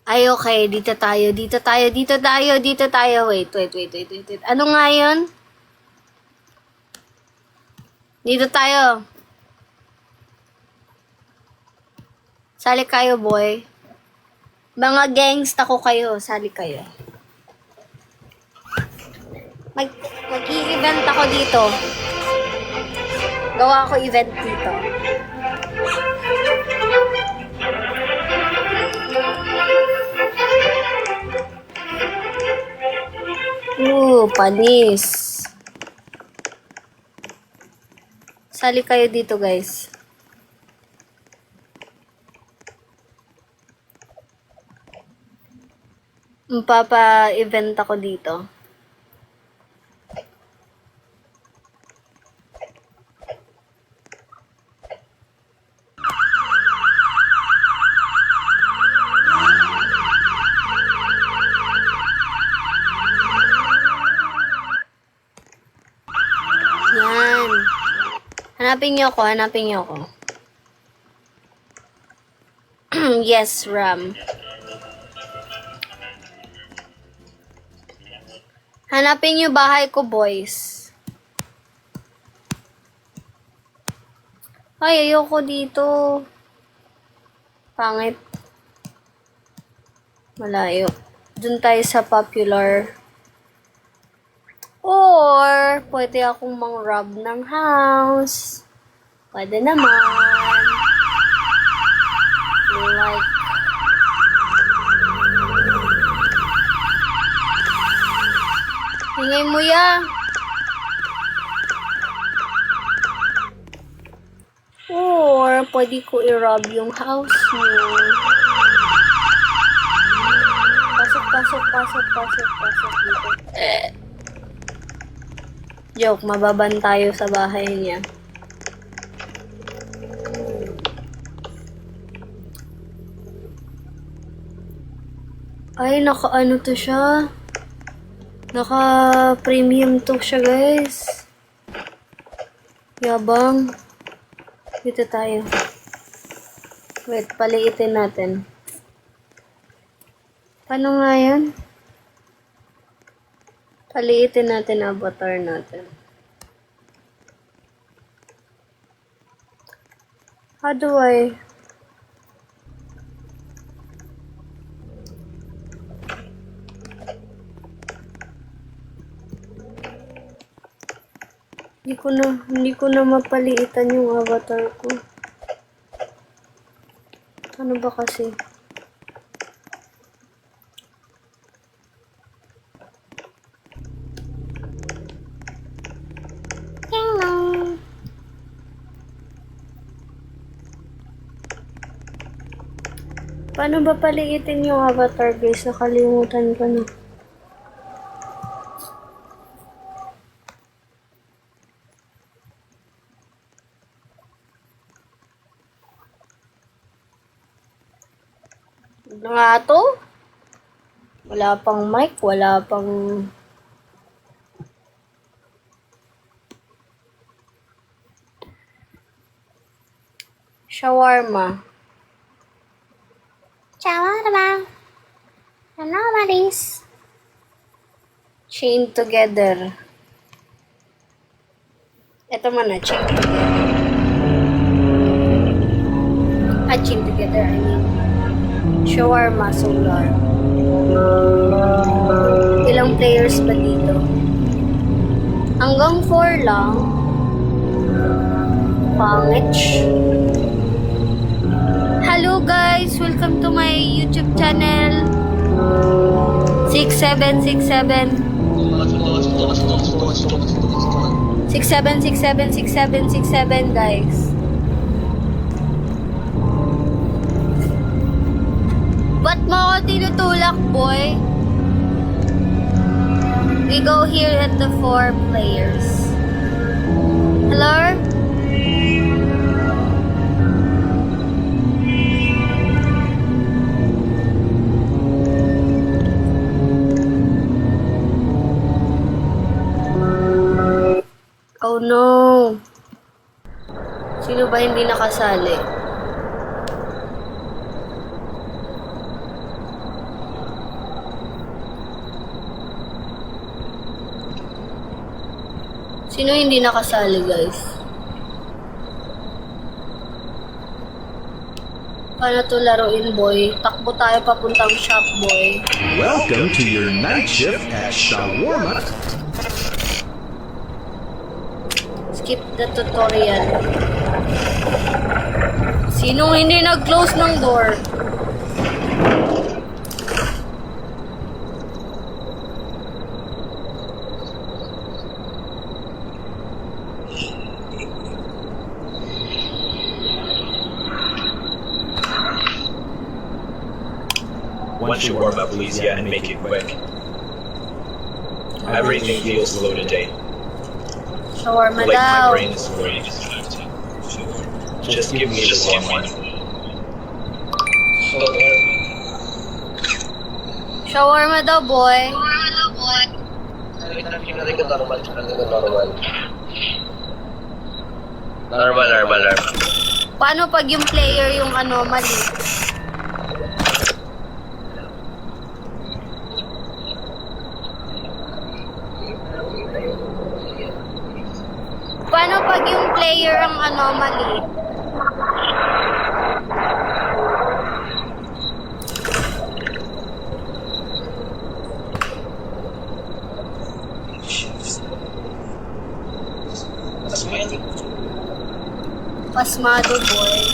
Ay, okay. Dito tayo. Wait. Ano nga yun? Dito tayo. Sali kayo, boy. Mga gangsta ko kayo. Sali kayo. Mag-i-event ako dito. Gawa ako event dito. Panis. Sali kayo dito, guys. Magpapa-event ako dito. Yan. Hanapin niyo ako. Yes, Ram. Hanapin niyo bahay ko, boys. Ay, ayoko dito. Pangit. Malayo. Doon tayo sa popular. Or, pwede akong mang-rob ng house. Pwede naman. Like, hingay mo ya. Or, pwede ko i-rob yung house niyo. Pasok dito. Joke, mababan tayo sa bahay niya. Ay, naka-ano to siya. Naka-premium to siya, guys. Yabang. Dito tayo. Wait, paliitin natin. Paano nga yan? Paliitin natin avatar natin. How do I... Hindi ko na mapaliitan yung avatar ko. Ano ba kasi? Paano ba paliitin yung avatar, guys? Nakalimutan ko na. Ano nga to? Wala pang mic, wala pang... Shawarma. Shawarma. Ano, Maris? Chain together. Ito muna, chain together. Chain together, I mean. Shawarma solar. Ilang players ba dito? Hanggang 4 lang. Pangit. Hello guys! Welcome to my YouTube channel. 6767 6767 guys. Ba't mo ako tinutulak, boy? We go here at the 4 players. Hello? Oh no! Sino ba hindi nakasali? Sino hindi nakasali, guys? Paano to laruin, boy? Takbo tayo papuntang shop, boy. Welcome to your night shift at Shawarma. Skip the tutorial. Sinong hindi nag-close ng door? Once you warm up, please, yeah, and make it quick. Everything feels slow today. Shawarma Like my daw. brain is already distracted. Just give me the same one. Shawarma daw, boy. Hindi ko normal, tsaka hindi ko normal. Normal. Paano pag yung player yung ano, mali? Paano pag yung player ang ano, mali? pasmado, boy.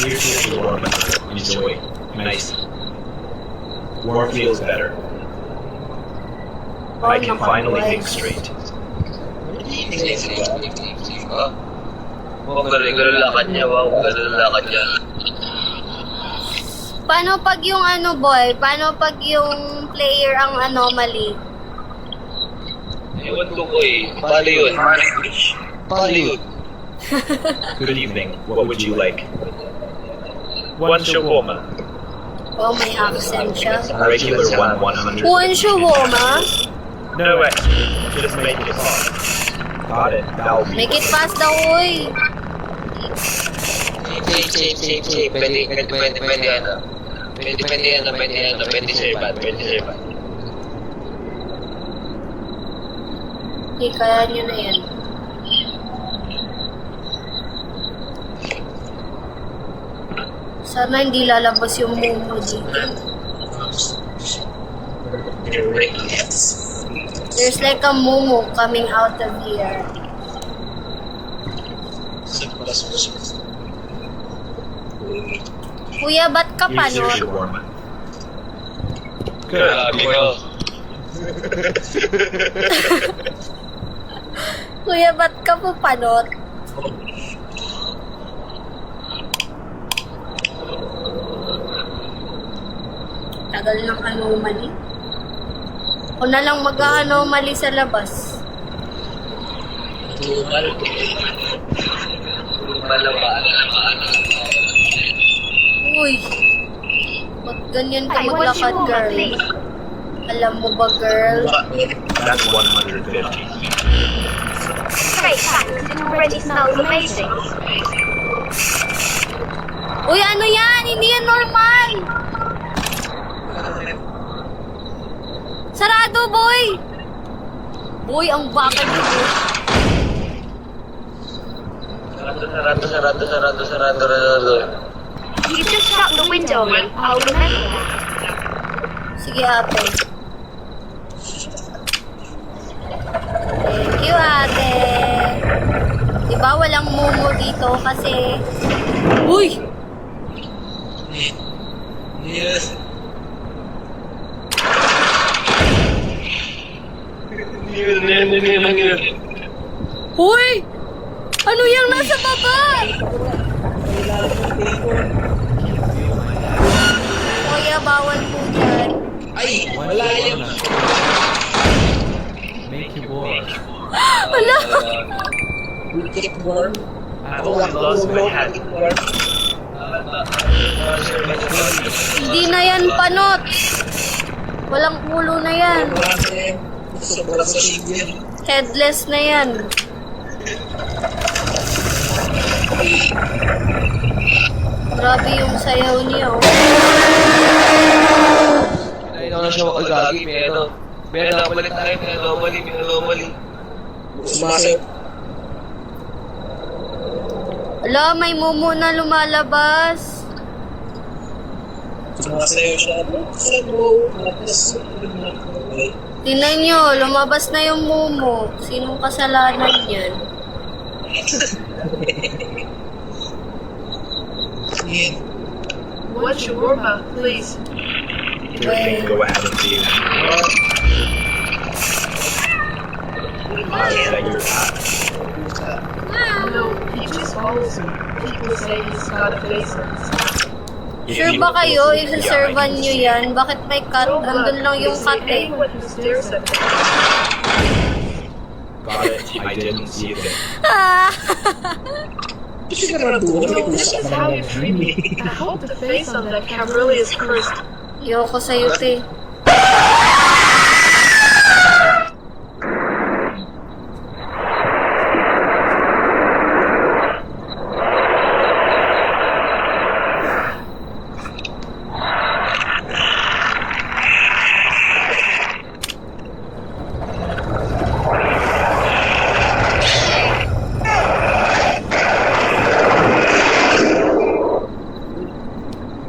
Here's your shawarma. Enjoy. Nice. Warm feels better. I can finally think straight. Oh, ganun lakad niya. Wow, ganun lakad niya. Paano pag yung ano, boy? Paano pag yung player ang anomaly? Ewan ko ko eh. Paano yun? Paano yun? Good evening. What would you like? One shawarma. Oh, may accent siya. Regular one, 100. One shawarma? No extra. Just make it fast. Got it. That'll be Make it fast daw, uy. Chip. Pwede ano. Pwede sirban. Okay, kaya nyo na yan. Sana hindi lalabas yung mumo dito. There's like a mumu coming out of here. Kuya, ba't ka Here's your panot? shawarma. Grabe ko. Kuya, ba't ka po panot? Tagal ng anomaly. Ako na lang mag-anomaly sa labas. Tumal lang ba? Uy, ba't ganyan ka maglakad, girl? Alam mo ba, girl? That's 150. Great, thanks. It already smells amazing. Uy, ano yan? Hindi yan normal! Sarado, boy! Boy, ang bakal nito. Sarado. You just shut the window on me. I'll remember that. Sige, ate. Thank you, ate. Diba walang mumu dito kasi... Uy! Yes. Uy! Ano yung nasa baba? Kuya, bawal po dyan. Ay, wala yan. Make you warm. Wala! Keep warm. I've only lost my hat. Hindi na yan panot. Walang ulo na yan. Sobrang sashib yan. Headless na yan. Grabe yung sayaw niya, oh. Ay, na siya makagagi. May anomaly tayo. May anomaly. Sumasayo. Ala, may mumu na lumalabas. Sumasayo siya. Sayo. Tingnan nyo, lumabas na yung mumu. Sinong kasalanan yan? One shawarma, please. Sure thing, go ahead and see it. I beg your pardon. No, he just follows me. People say he's got a face on his back. If Sure you ba look kayo? closely, Isa-servan yeah, nyo yan? Bakit may cut? Andun lang yung cut eh. Anyone who stares at me. Got it. I didn't see it. Ah! This is how you treat me. I hope the face on that camera is cursed. Ayoko sa'yo, te.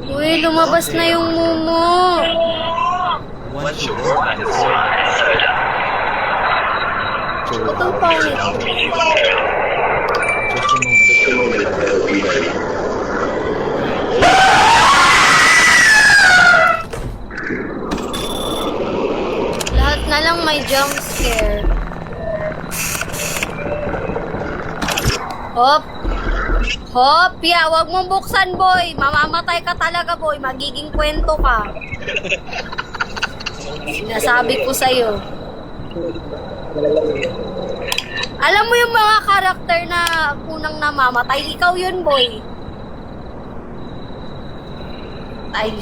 Uy, lumabas na yung mumu. One shawarma is fine. Ba't ang pangit? Just a moment. Lahat na lang may jump scare. Hop! Hop! Yeah, wag mong buksan, boy! Mamamatay ka talaga, boy. Magiging kwento ka. Sinasabi ko sa'yo. Alam mo yung mga karakter na unang namamatay, ikaw yun, boy. Ay.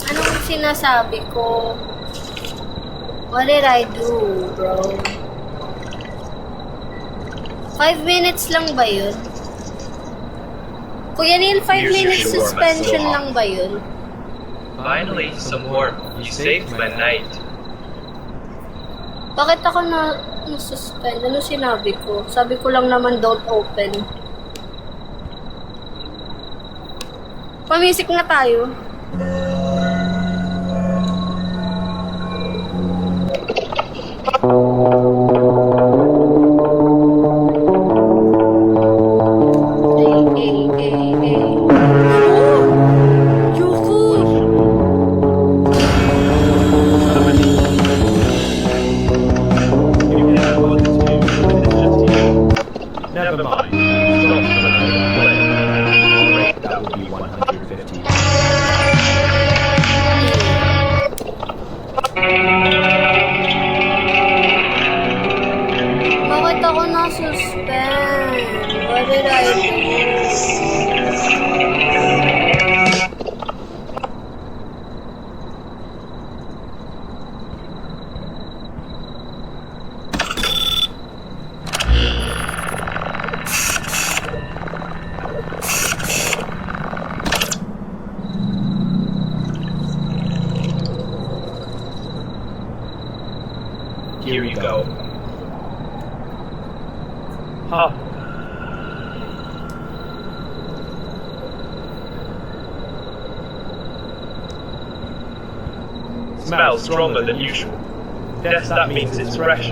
Anong sinasabi ko? What did I do, bro? 5 minutes lang ba yun? Kuya Neil, 5 minutes suspension lang ba yun? Finally, some warmth. You saved my night. Bakit ako na-suspend? Ano sinabi ko? Sabi ko lang naman don't open. Pamisik na tayo. Never mind. Stop for the night. That would be 150. Bakit ako na-suspend? What did I do? Here you go. Huh. Smells stronger than usual. Guess that means it's fresh.